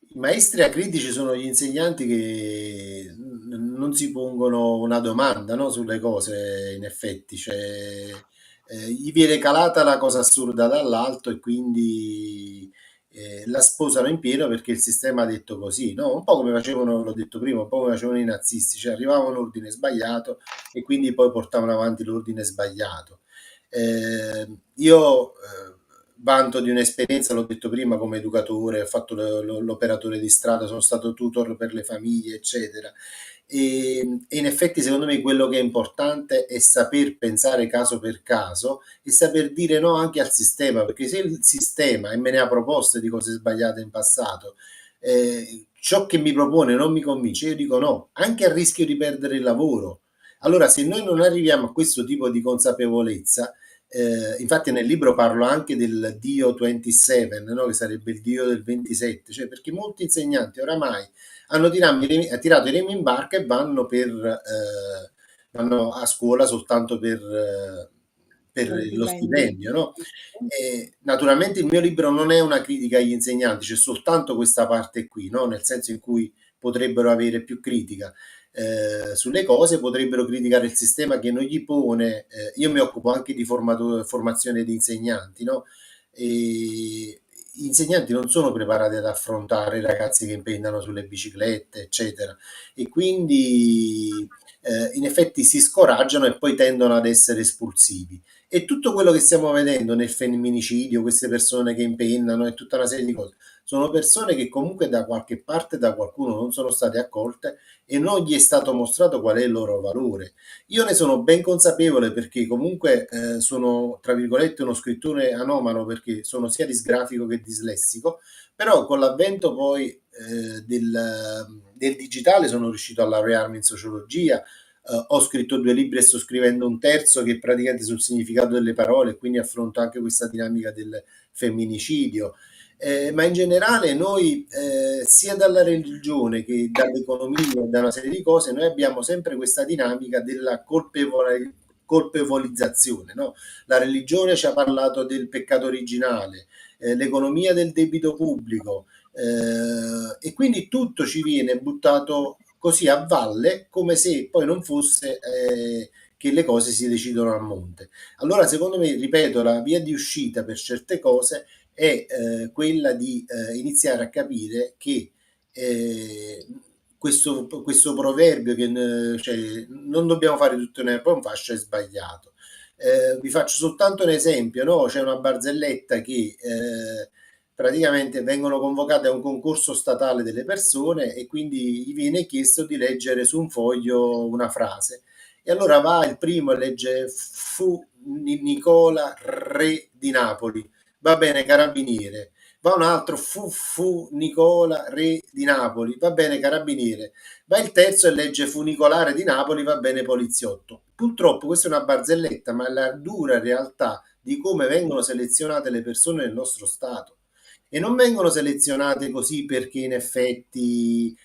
I maestri acritici sono gli insegnanti che non si pongono una domanda, no, sulle cose, in effetti, cioè, gli viene calata la cosa assurda dall'alto e quindi la sposano in pieno perché il sistema ha detto così, no? Un po' come facevano, l'ho detto prima, un po' come facevano i nazisti, cioè arrivava un ordine sbagliato e quindi poi portavano avanti l'ordine sbagliato. Io vanto di un'esperienza, l'ho detto prima, come educatore, ho fatto l'operatore di strada, sono stato tutor per le famiglie, eccetera. E in effetti secondo me quello che è importante è saper pensare caso per caso e saper dire no anche al sistema, perché se il sistema, e me ne ha proposte di cose sbagliate in passato, ciò che mi propone non mi convince, io dico no, anche a rischio di perdere il lavoro. Allora, se noi non arriviamo a questo tipo di consapevolezza, infatti nel libro parlo anche del Dio 27, no? Che sarebbe il Dio del 27, cioè perché molti insegnanti oramai hanno tirato i remi in barca e vanno a scuola soltanto per lo stipendio, no? Naturalmente il mio libro non è una critica agli insegnanti, c'è soltanto questa parte qui, no? Nel senso in cui potrebbero avere più critica sulle cose, potrebbero criticare il sistema che non gli pone. Io mi occupo anche di formazione di insegnanti, no? E gli insegnanti non sono preparati ad affrontare i ragazzi che impennano sulle biciclette, eccetera, e quindi in effetti si scoraggiano e poi tendono ad essere espulsivi. E tutto quello che stiamo vedendo nel femminicidio, queste persone che impennano e tutta una serie di cose, sono persone che comunque da qualche parte, da qualcuno non sono state accolte e non gli è stato mostrato qual è il loro valore. Io ne sono ben consapevole perché comunque sono, tra virgolette, uno scrittore anomalo perché sono sia disgrafico che dislessico, però con l'avvento poi del digitale sono riuscito a laurearmi in sociologia. Ho scritto 2 libri e sto scrivendo un terzo che è praticamente sul significato delle parole, quindi affronto anche questa dinamica del femminicidio. Ma in generale noi, sia dalla religione che dall'economia e da una serie di cose, noi abbiamo sempre questa dinamica della colpevolizzazione, no? La religione ci ha parlato del peccato originale, l'economia del debito pubblico, e quindi tutto ci viene buttato così a valle, come se poi non fosse che le cose si decidono a monte. Allora, secondo me, ripeto, la via di uscita per certe cose è quella di iniziare a capire che questo proverbio che cioè, non dobbiamo fare tutto in erba un fascio è sbagliato. Vi faccio soltanto un esempio, no? C'è una barzelletta che praticamente vengono convocate a un concorso statale delle persone e quindi gli viene chiesto di leggere su un foglio una frase. E allora va il primo e legge: fu Nicola re di Napoli. Va bene, carabiniere. Va un altro: fu Nicola re di Napoli. Va bene, carabiniere. Va il terzo e legge: fu Nicolare di Napoli. Va bene, poliziotto. Purtroppo questa è una barzelletta, ma è la dura realtà di come vengono selezionate le persone nel nostro Stato. E non vengono selezionate così perché in effetti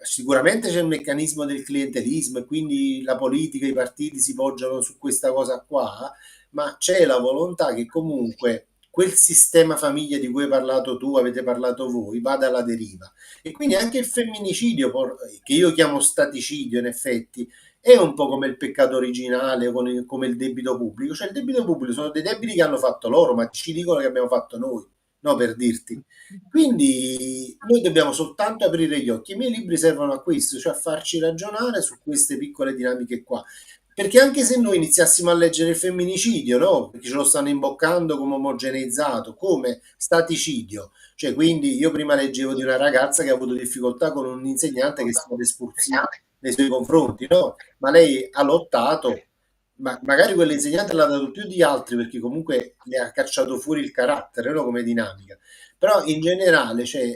sicuramente c'è un meccanismo del clientelismo e quindi la politica, i partiti si poggiano su questa cosa qua, ma c'è la volontà che comunque quel sistema famiglia di cui hai parlato tu, avete parlato voi, vada alla deriva. E quindi anche il femminicidio, che io chiamo staticidio in effetti, è un po' come il peccato originale, come il debito pubblico. Cioè il debito pubblico sono dei debiti che hanno fatto loro, ma ci dicono che abbiamo fatto noi, no, per dirti. Quindi noi dobbiamo soltanto aprire gli occhi. I miei libri servono a questo, cioè a farci ragionare su queste piccole dinamiche qua. Perché anche se noi iniziassimo a leggere il femminicidio, no? Perché ce lo stanno imboccando come omogeneizzato, come staticidio. Cioè, quindi io prima leggevo di una ragazza che ha avuto difficoltà con un insegnante che è stato espulso nei suoi confronti, no? Ma lei ha lottato ma magari quell'insegnante l'ha dato più di altri perché comunque le ha cacciato fuori il carattere, no? Come dinamica. Però in generale, cioè,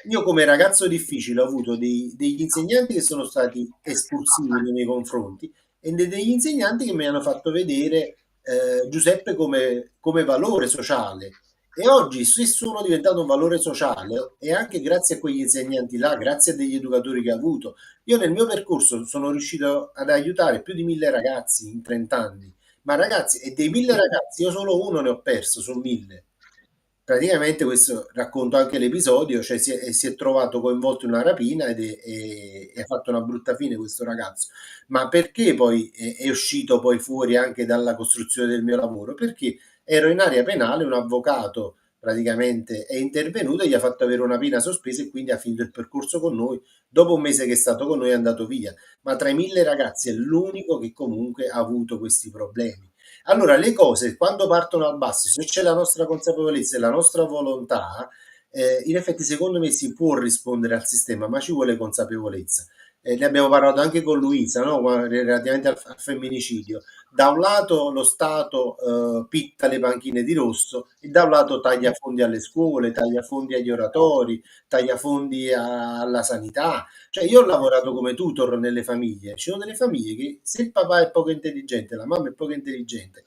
io come ragazzo difficile ho avuto degli insegnanti che sono stati espulsivi nei miei confronti e degli insegnanti che mi hanno fatto vedere Giuseppe come valore sociale. E oggi, se sono diventato un valore sociale, è anche grazie a quegli insegnanti là, grazie a degli educatori che ho avuto. Io nel mio percorso sono riuscito ad aiutare più di 1000 ragazzi in 30 anni, ma ragazzi, e dei 1000 ragazzi io solo uno ne ho perso su 1000. Praticamente questo racconto anche l'episodio, cioè si è trovato coinvolto in una rapina e ha fatto una brutta fine questo ragazzo. Ma perché poi è uscito poi fuori anche dalla costruzione del mio lavoro? Perché ero in area penale, un avvocato praticamente è intervenuto e gli ha fatto avere una pena sospesa e quindi ha finito il percorso con noi. Dopo un mese che è stato con noi è andato via, ma tra i 1000 ragazzi è l'unico che comunque ha avuto questi problemi. Allora, le cose quando partono al basso, se c'è la nostra consapevolezza e la nostra volontà, in effetti secondo me si può rispondere al sistema, ma ci vuole consapevolezza. Ne abbiamo parlato anche con Luisa, no? Relativamente al femminicidio. Da un lato lo Stato pitta le panchine di rosso e da un lato taglia fondi alle scuole, taglia fondi agli oratori, taglia fondi alla sanità. Cioè io ho lavorato come tutor nelle famiglie, ci sono delle famiglie che se il papà è poco intelligente, la mamma è poco intelligente,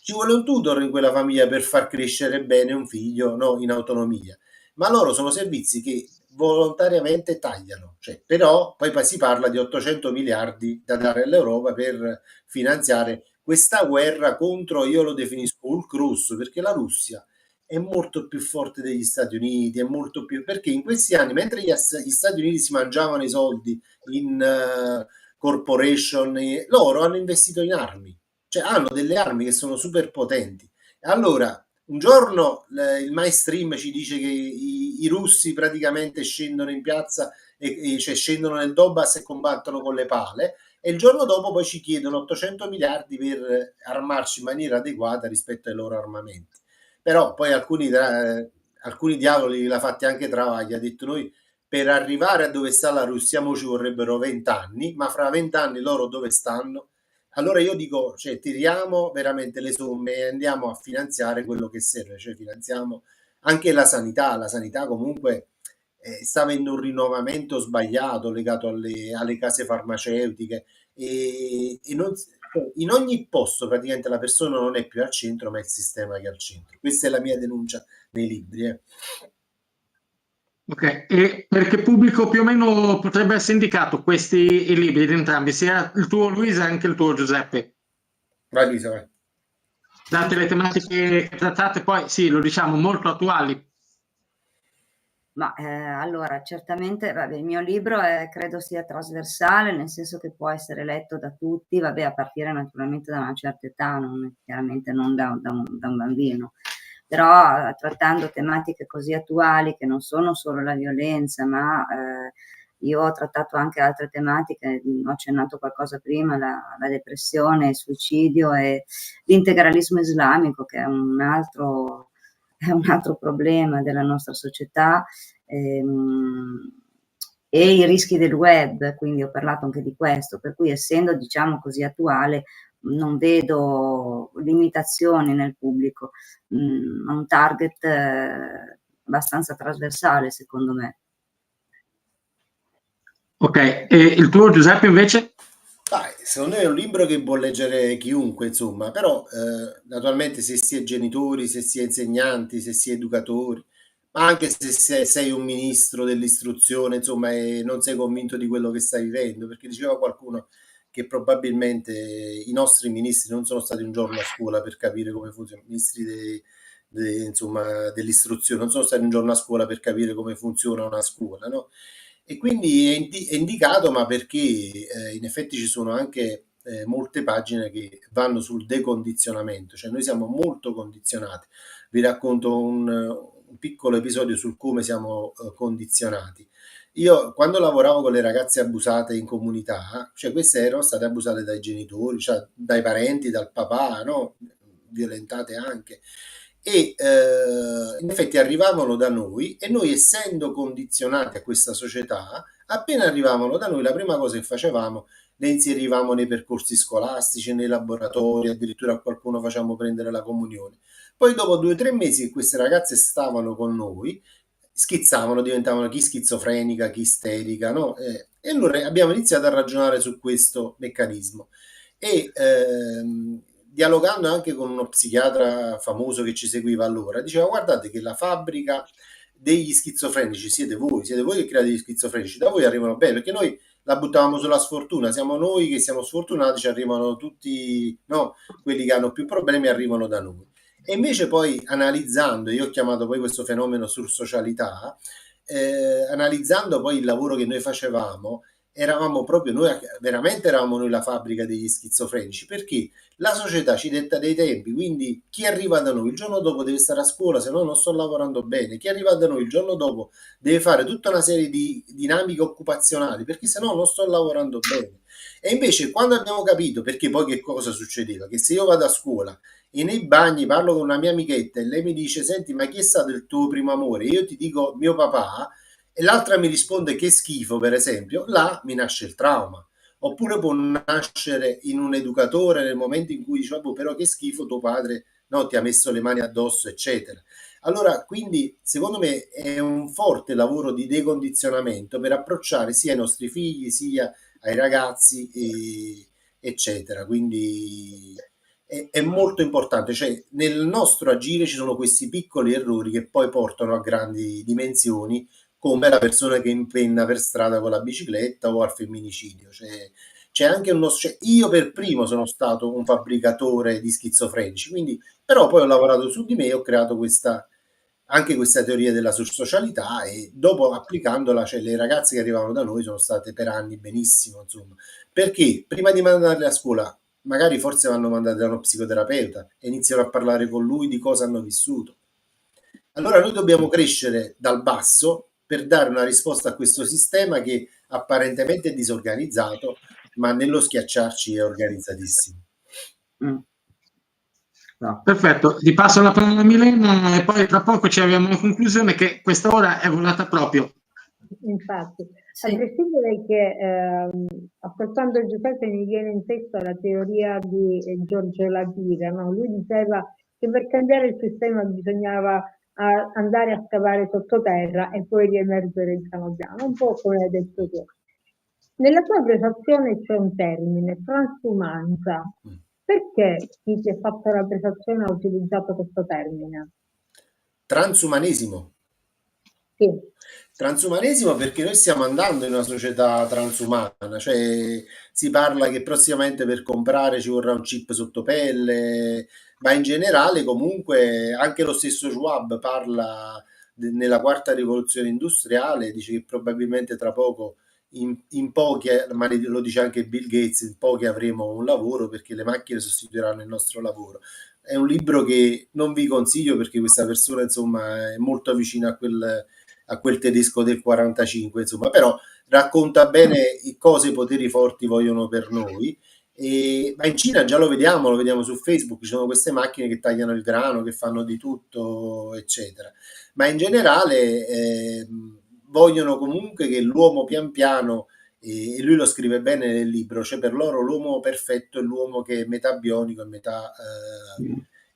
ci vuole un tutor in quella famiglia per far crescere bene un figlio, no, in autonomia. Ma loro sono servizi che volontariamente tagliano, cioè, però poi si parla di 800 miliardi da dare all'Europa per finanziare questa guerra contro, io lo definisco Hulk rosso, perché la Russia è molto più forte degli Stati Uniti, è molto più perché in questi anni, mentre gli Stati Uniti si mangiavano i soldi in corporation, loro hanno investito in armi, cioè hanno delle armi che sono super potenti. Allora, un giorno il mainstream ci dice che i russi praticamente scendono in piazza cioè scendono nel Donbass e combattono con le pale e il giorno dopo poi ci chiedono 800 miliardi per armarci in maniera adeguata rispetto ai loro armamenti. Però poi alcuni diavoli l'ha fatti anche Travaglia, ha detto noi per arrivare a dove sta la Russia mo ci vorrebbero 20 anni, ma fra 20 anni loro dove stanno? Allora io dico, cioè, tiriamo veramente le somme e andiamo a finanziare quello che serve, cioè finanziamo anche la sanità comunque sta avendo un rinnovamento sbagliato legato alle case farmaceutiche e in ogni posto praticamente la persona non è più al centro ma è il sistema che è al centro. Questa è la mia denuncia nei libri. Ok, e per che pubblico più o meno potrebbe essere indicato questi i libri di entrambi, sia il tuo Luisa e anche il tuo Giuseppe? Vai Luisa, vai. Date le tematiche trattate, poi sì, lo diciamo, molto attuali. Ma allora, certamente, vabbè, il mio libro credo sia trasversale, nel senso che può essere letto da tutti, vabbè, a partire naturalmente da una certa età, chiaramente non da un bambino, però trattando tematiche così attuali che non sono solo la violenza, ma io ho trattato anche altre tematiche, ho accennato qualcosa prima, la depressione, il suicidio e l'integralismo islamico, che è un altro problema della nostra società, e i rischi del web, quindi ho parlato anche di questo, per cui essendo diciamo così attuale non vedo limitazioni nel pubblico, ha un target abbastanza trasversale secondo me. Ok, e il tuo Giuseppe invece? Secondo me è un libro che può leggere chiunque, insomma, però naturalmente se si è genitori, se si è insegnanti, se si è educatori, ma anche se sei un ministro dell'istruzione, insomma, e non sei convinto di quello che stai vivendo, perché diceva qualcuno che probabilmente i nostri ministri non sono stati un giorno a scuola per capire come funziona, i ministri insomma, dell'istruzione non sono stati un giorno a scuola per capire come funziona una scuola, no? E quindi è indicato, ma perché in effetti ci sono anche molte pagine che vanno sul decondizionamento, cioè noi siamo molto condizionati. Vi racconto un piccolo episodio sul come siamo condizionati. Io quando lavoravo con le ragazze abusate in comunità, cioè queste erano state abusate dai genitori, cioè dai parenti, dal papà, no? Violentate anche e in effetti arrivavano da noi e noi essendo condizionati a questa società Appena arrivavano da noi, la prima cosa che facevamo, le inserivamo nei percorsi scolastici, nei laboratori, addirittura a qualcuno facevamo prendere la comunione. Poi dopo 2 o 3 mesi che queste ragazze stavano con noi, schizzavano, diventavano chi schizofrenica, chi isterica, no? E allora abbiamo iniziato a ragionare su questo meccanismo e dialogando anche con uno psichiatra famoso che ci seguiva allora, diceva: guardate che la fabbrica degli schizofrenici siete voi che create gli schizofrenici, da voi arrivano bene, perché noi la buttavamo sulla sfortuna, siamo noi che siamo sfortunati, ci arrivano tutti, no, quelli che hanno più problemi arrivano da noi. E invece poi analizzando, io ho chiamato poi questo fenomeno sursocialità, analizzando poi il lavoro che noi facevamo, eravamo proprio noi, veramente eravamo noi la fabbrica degli schizofrenici, perché la società ci detta dei tempi, quindi chi arriva da noi il giorno dopo deve stare a scuola, se no non sto lavorando bene, chi arriva da noi il giorno dopo deve fare tutta una serie di dinamiche occupazionali, perché se no non sto lavorando bene. E invece quando abbiamo capito, perché poi che cosa succedeva? Che se io vado a scuola e nei bagni parlo con una mia amichetta e lei mi dice: senti, ma chi è stato il tuo primo amore? Io ti dico mio papà, e l'altra mi risponde che schifo, per esempio, là mi nasce il trauma. Oppure può nascere in un educatore nel momento in cui dice: però che schifo, tuo padre, no, ti ha messo le mani addosso, eccetera. Allora, quindi, secondo me è un forte lavoro di decondizionamento per approcciare sia ai nostri figli, sia ai ragazzi, eccetera. Quindi è molto importante, cioè nel nostro agire ci sono questi piccoli errori che poi portano a grandi dimensioni, come la persona che impenna per strada con la bicicletta o al femminicidio. Cioè, c'è anche io per primo sono stato un fabbricatore di schizofrenici, quindi, però poi ho lavorato su di me e ho creato anche questa teoria della socialità, e dopo applicandola, cioè, le ragazze che arrivavano da noi sono state per anni benissimo, insomma, perché prima di mandarle a scuola magari forse vanno mandate da uno psicoterapeuta e iniziano a parlare con lui di cosa hanno vissuto. Allora noi dobbiamo crescere dal basso per dare una risposta a questo sistema che apparentemente è disorganizzato, ma nello schiacciarci è organizzatissimo. No. Perfetto, ti passo la parola a Milena e poi tra poco ci abbiamo una conclusione che questa ora è volata proprio. Infatti, Sì. a prescindere che ascoltando Giuseppe mi viene in testa la teoria di Giorgio Lapira, no? Lui diceva che per cambiare il sistema bisognava andare a scavare sottoterra e poi riemergere piano piano, un po' come hai detto tu. Nella tua prefazione c'è un termine, transumanza. Perché chi ti ha fatto la prefazione ha utilizzato questo termine? Transumanesimo. Sì. Transumanesimo perché noi stiamo andando in una società transumana, cioè si parla che prossimamente per comprare ci vorrà un chip sotto pelle, ma in generale comunque anche lo stesso Schwab parla nella quarta rivoluzione industriale, dice che probabilmente tra poco in pochi, ma lo dice anche Bill Gates, in pochi avremo un lavoro perché le macchine sostituiranno il nostro lavoro. È un libro che non vi consiglio perché questa persona insomma è molto vicina a quel tedesco del 45, insomma, però racconta bene cosa i poteri forti vogliono per noi. Ma in Cina già lo vediamo su Facebook, ci sono queste macchine che tagliano il grano, che fanno di tutto, eccetera. Ma in generale vogliono comunque che l'uomo pian piano, e lui lo scrive bene nel libro, cioè per loro l'uomo perfetto è l'uomo che è metà bionico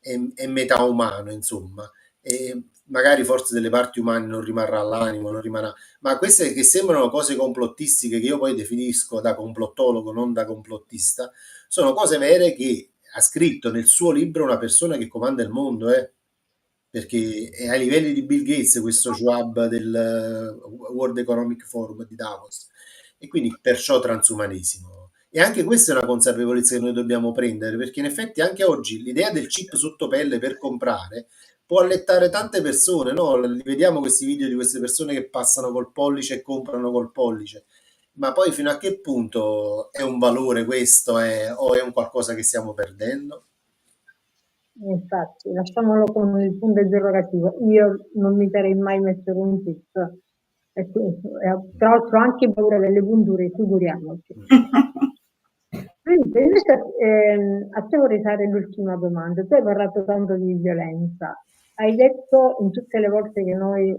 e metà umano, insomma. E magari forse delle parti umane non rimarrà l'animo, non rimarrà, ma queste che sembrano cose complottistiche, che io poi definisco da complottologo, non da complottista, sono cose vere che ha scritto nel suo libro una persona che comanda il mondo, perché è ai livelli di Bill Gates questo Schwab del World Economic Forum di Davos, e quindi perciò transumanesimo. E anche questa è una consapevolezza che noi dobbiamo prendere, perché in effetti anche oggi l'idea del chip sotto pelle per comprare può allettare tante persone, no? Vediamo questi video di queste persone che passano col pollice e comprano col pollice, ma poi fino a che punto è un valore questo, o è un qualcosa che stiamo perdendo? Infatti, lasciamolo con il punto interrogativo. Io non mi sarei mai messo con un chip, tra l'altro ho anche paura delle punture, figuriamoci. Invece, a te vorrei fare l'ultima domanda. Tu hai parlato tanto di violenza. hai detto in tutte le volte che noi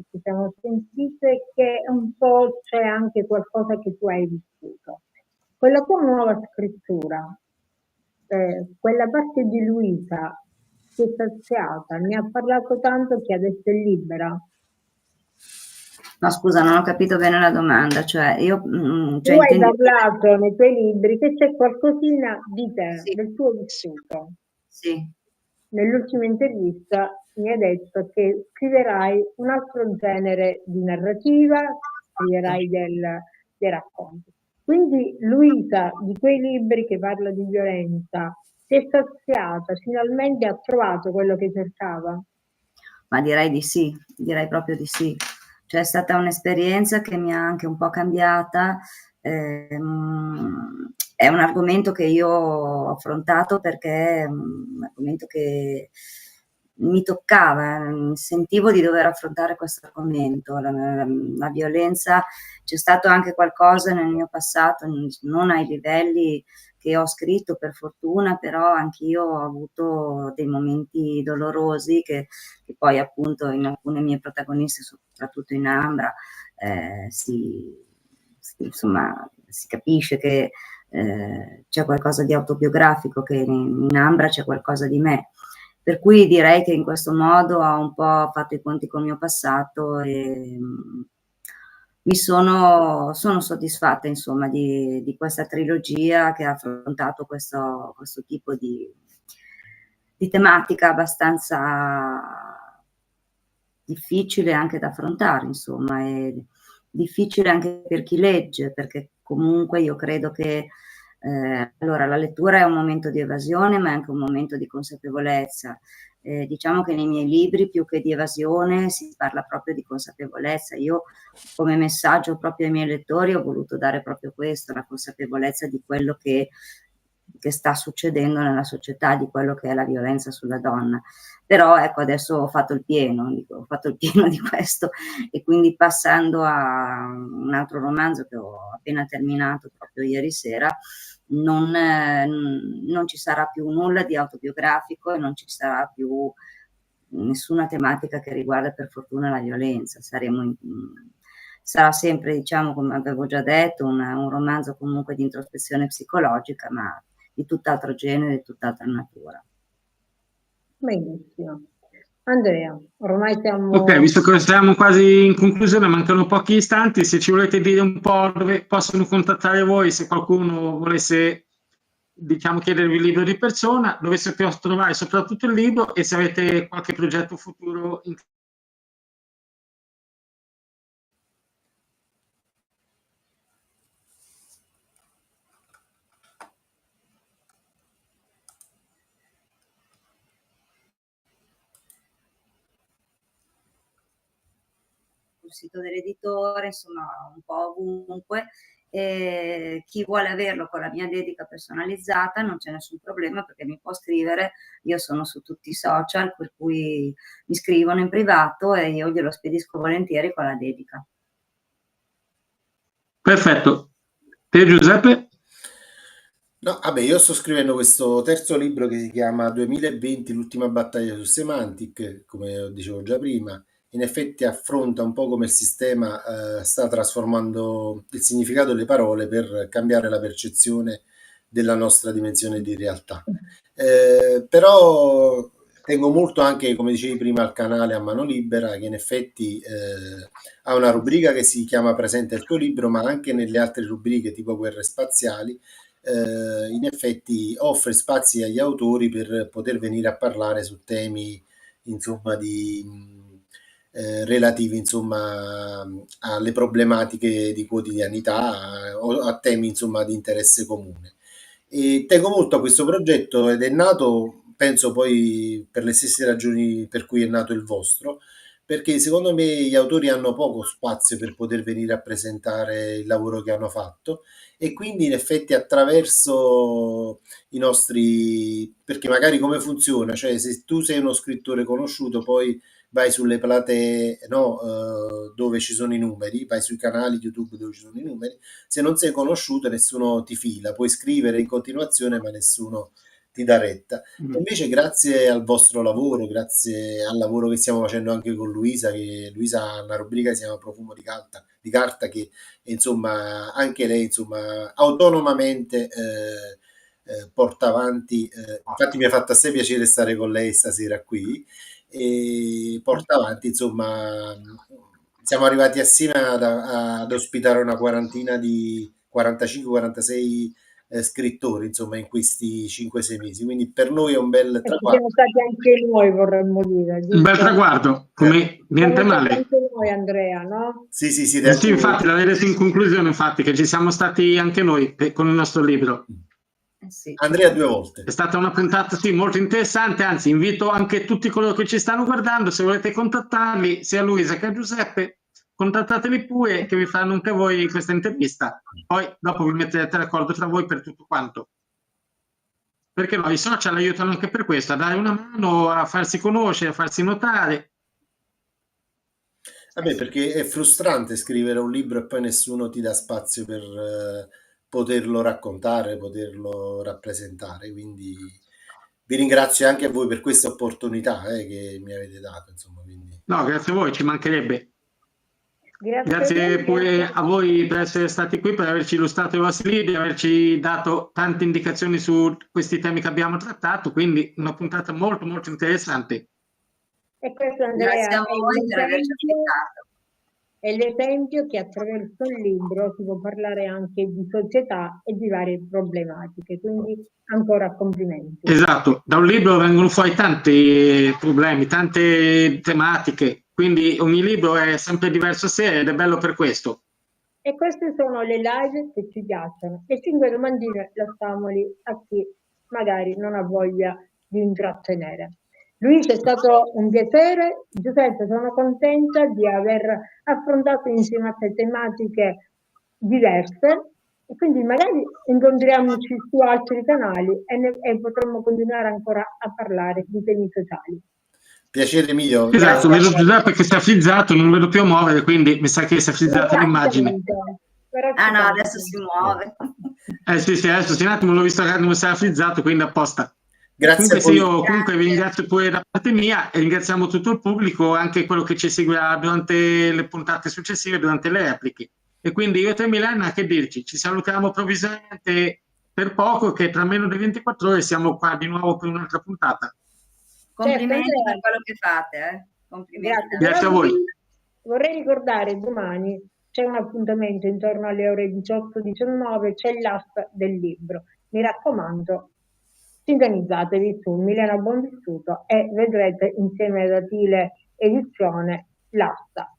ci siamo sentite che un po' c'è anche qualcosa che tu hai vissuto. Con la tua nuova scrittura, quella parte di Luisa si è saziata, ne ha parlato tanto che adesso è libera. No, scusa, non ho capito bene la domanda, cioè io... Tu hai parlato nei tuoi libri che c'è qualcosina di te, Sì. del tuo vissuto. Sì. Nell'ultima intervista mi hai detto che scriverai un altro genere di narrativa, scriverai dei racconti. Quindi Luisa, di quei libri che parla di violenza, si è saziata, finalmente ha trovato quello che cercava? Ma direi di sì, direi proprio di sì. Cioè è stata un'esperienza che mi ha anche un po' cambiata. È un argomento che io ho affrontato perché è un argomento che mi toccava, sentivo di dover affrontare questo argomento. La violenza, c'è stato anche qualcosa nel mio passato, non ai livelli che ho scritto per fortuna, però anch'io ho avuto dei momenti dolorosi che poi appunto in alcune mie protagoniste, soprattutto in Ambra, insomma, si capisce che c'è qualcosa di autobiografico, che in Ambra c'è qualcosa di me. Per cui direi che in questo modo ho un po' fatto i conti col mio passato e sono soddisfatta insomma di questa trilogia che ha affrontato questo tipo di tematica abbastanza difficile anche da affrontare, insomma, è difficile anche per chi legge, perché comunque io credo che allora la lettura è un momento di evasione, ma è anche un momento di consapevolezza. Diciamo che nei miei libri più che di evasione si parla proprio di consapevolezza. Io come messaggio proprio ai miei lettori ho voluto dare proprio questo, la consapevolezza di quello che sta succedendo nella società, di quello che è la violenza sulla donna. Però ecco, adesso ho fatto il pieno di questo, e quindi passando a un altro romanzo che ho appena terminato proprio ieri sera, non ci sarà più nulla di autobiografico e non ci sarà più nessuna tematica che riguarda per fortuna la violenza. Sarà sempre, diciamo, come avevo già detto, un romanzo comunque di introspezione psicologica, ma di tutt'altro genere, di tutt'altra natura. Benissimo. Andrea, ormai siamo... Ok, visto che siamo quasi in conclusione, mancano pochi istanti, se ci volete dire un po' dove possono contattare voi, se qualcuno volesse, diciamo, chiedervi il libro di persona, dove si può trovare soprattutto il libro e se avete qualche progetto futuro in... sul sito dell'editore, insomma un po' ovunque. Chi vuole averlo con la mia dedica personalizzata non c'è nessun problema, perché mi può scrivere, io sono su tutti i social, per cui mi scrivono in privato e io glielo spedisco volentieri con la dedica. Perfetto. Te Giuseppe? No, vabbè, io sto scrivendo questo terzo libro che si chiama 2020, l'ultima battaglia su Semantic, come dicevo già prima. In effetti affronta un po' come il sistema sta trasformando il significato delle parole per cambiare la percezione della nostra dimensione di realtà. Però tengo molto anche, come dicevi prima, al canale A Mano Libera, che in effetti ha una rubrica che si chiama Presenta il tuo libro, ma anche nelle altre rubriche tipo Guerre spaziali in effetti offre spazi agli autori per poter venire a parlare su temi insomma relativi insomma alle problematiche di quotidianità o a temi insomma di interesse comune. E tengo molto a questo progetto ed è nato, penso poi per le stesse ragioni per cui è nato il vostro, perché secondo me gli autori hanno poco spazio per poter venire a presentare il lavoro che hanno fatto, e quindi in effetti attraverso i nostri, perché magari come funziona, cioè se tu sei uno scrittore conosciuto poi vai sulle platee, no, dove ci sono i numeri, vai sui canali YouTube dove ci sono i numeri, se non sei conosciuto nessuno ti fila, puoi scrivere in continuazione ma nessuno ti dà retta. Invece grazie al vostro lavoro, grazie al lavoro che stiamo facendo anche con Luisa, che Luisa ha una rubrica che si chiama Profumo di carta, che insomma anche lei insomma autonomamente porta avanti, infatti mi ha fatto assai piacere stare con lei stasera qui, e porta avanti insomma, siamo arrivati assieme ad ospitare una quarantina di 45-46 scrittori insomma in questi 5-6 mesi, quindi per noi è un bel traguardo. Siamo stati anche noi, vorremmo dire, giusto? Un bel traguardo, come niente siamo male. anche noi, Andrea, no? Sì, Sì, infatti la vedete in conclusione, infatti, che ci siamo stati anche noi con il nostro libro. Sì. Andrea 2 volte. È stata una puntata sì, molto interessante, anzi invito anche tutti coloro che ci stanno guardando, se volete contattarli, sia Luisa che Giuseppe, contattateli pure che vi faranno anche voi questa intervista. Poi dopo vi mettete d'accordo tra voi per tutto quanto. Perché no, i social aiutano anche per questo, a dare una mano, a farsi conoscere, a farsi notare. Vabbè, perché è frustrante scrivere un libro e poi nessuno ti dà spazio per poterlo raccontare, poterlo rappresentare, quindi vi ringrazio anche a voi per questa opportunità che mi avete dato, insomma, quindi. No, grazie a voi, ci mancherebbe. Grazie pure a voi per essere stati qui, per averci illustrato i vostri libri, averci dato tante indicazioni su questi temi che abbiamo trattato, quindi una puntata molto molto interessante. E questo, Andrea, Grazie a voi per averci invitato. è l'esempio che attraverso il libro si può parlare anche di società e di varie problematiche, quindi ancora complimenti. Esatto, da un libro vengono fuori tanti problemi, tante tematiche, quindi ogni libro è sempre diverso a sé ed è bello per questo. E queste sono le live che ci piacciono. E 5 domandine lasciamoli a chi magari non ha voglia di intrattenere. Luisa, è stato un piacere. Giuseppe, sono contenta di aver affrontato insieme a te tematiche diverse e quindi magari incontriamoci su altri canali e potremo continuare ancora a parlare di temi sociali. Piacere mio. Esatto, vedo Giuseppe che si è frizzato, non vedo più a muovere, quindi mi sa che si è frizzata l'immagine. Ah no, adesso si muove. Sì, adesso sì, un attimo l'ho visto che non si era frizzato, quindi apposta. Grazie Comunque, a voi. comunque vi ringrazio pure da parte mia e ringraziamo tutto il pubblico, anche quello che ci seguirà durante le puntate successive, durante le repliche. E quindi io e te, Milena, che dirci? Ci salutiamo provvisoriamente per poco, che tra meno di 24 ore siamo qua di nuovo per un'altra puntata. Complimenti per quello che fate. Complimenti. Grazie a voi. Vorrei ricordare, domani c'è un appuntamento intorno alle ore 18-19, c'è l'asta del libro. Mi raccomando, sintonizzatevi su Milena Buonvissuto e vedrete insieme ad Atile Edizione l'asta.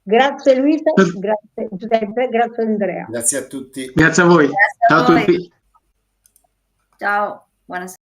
Grazie Luisa, grazie Giuseppe, grazie Andrea. Grazie a tutti. Grazie a voi. Grazie a Ciao a voi. tutti. Ciao, buonasera.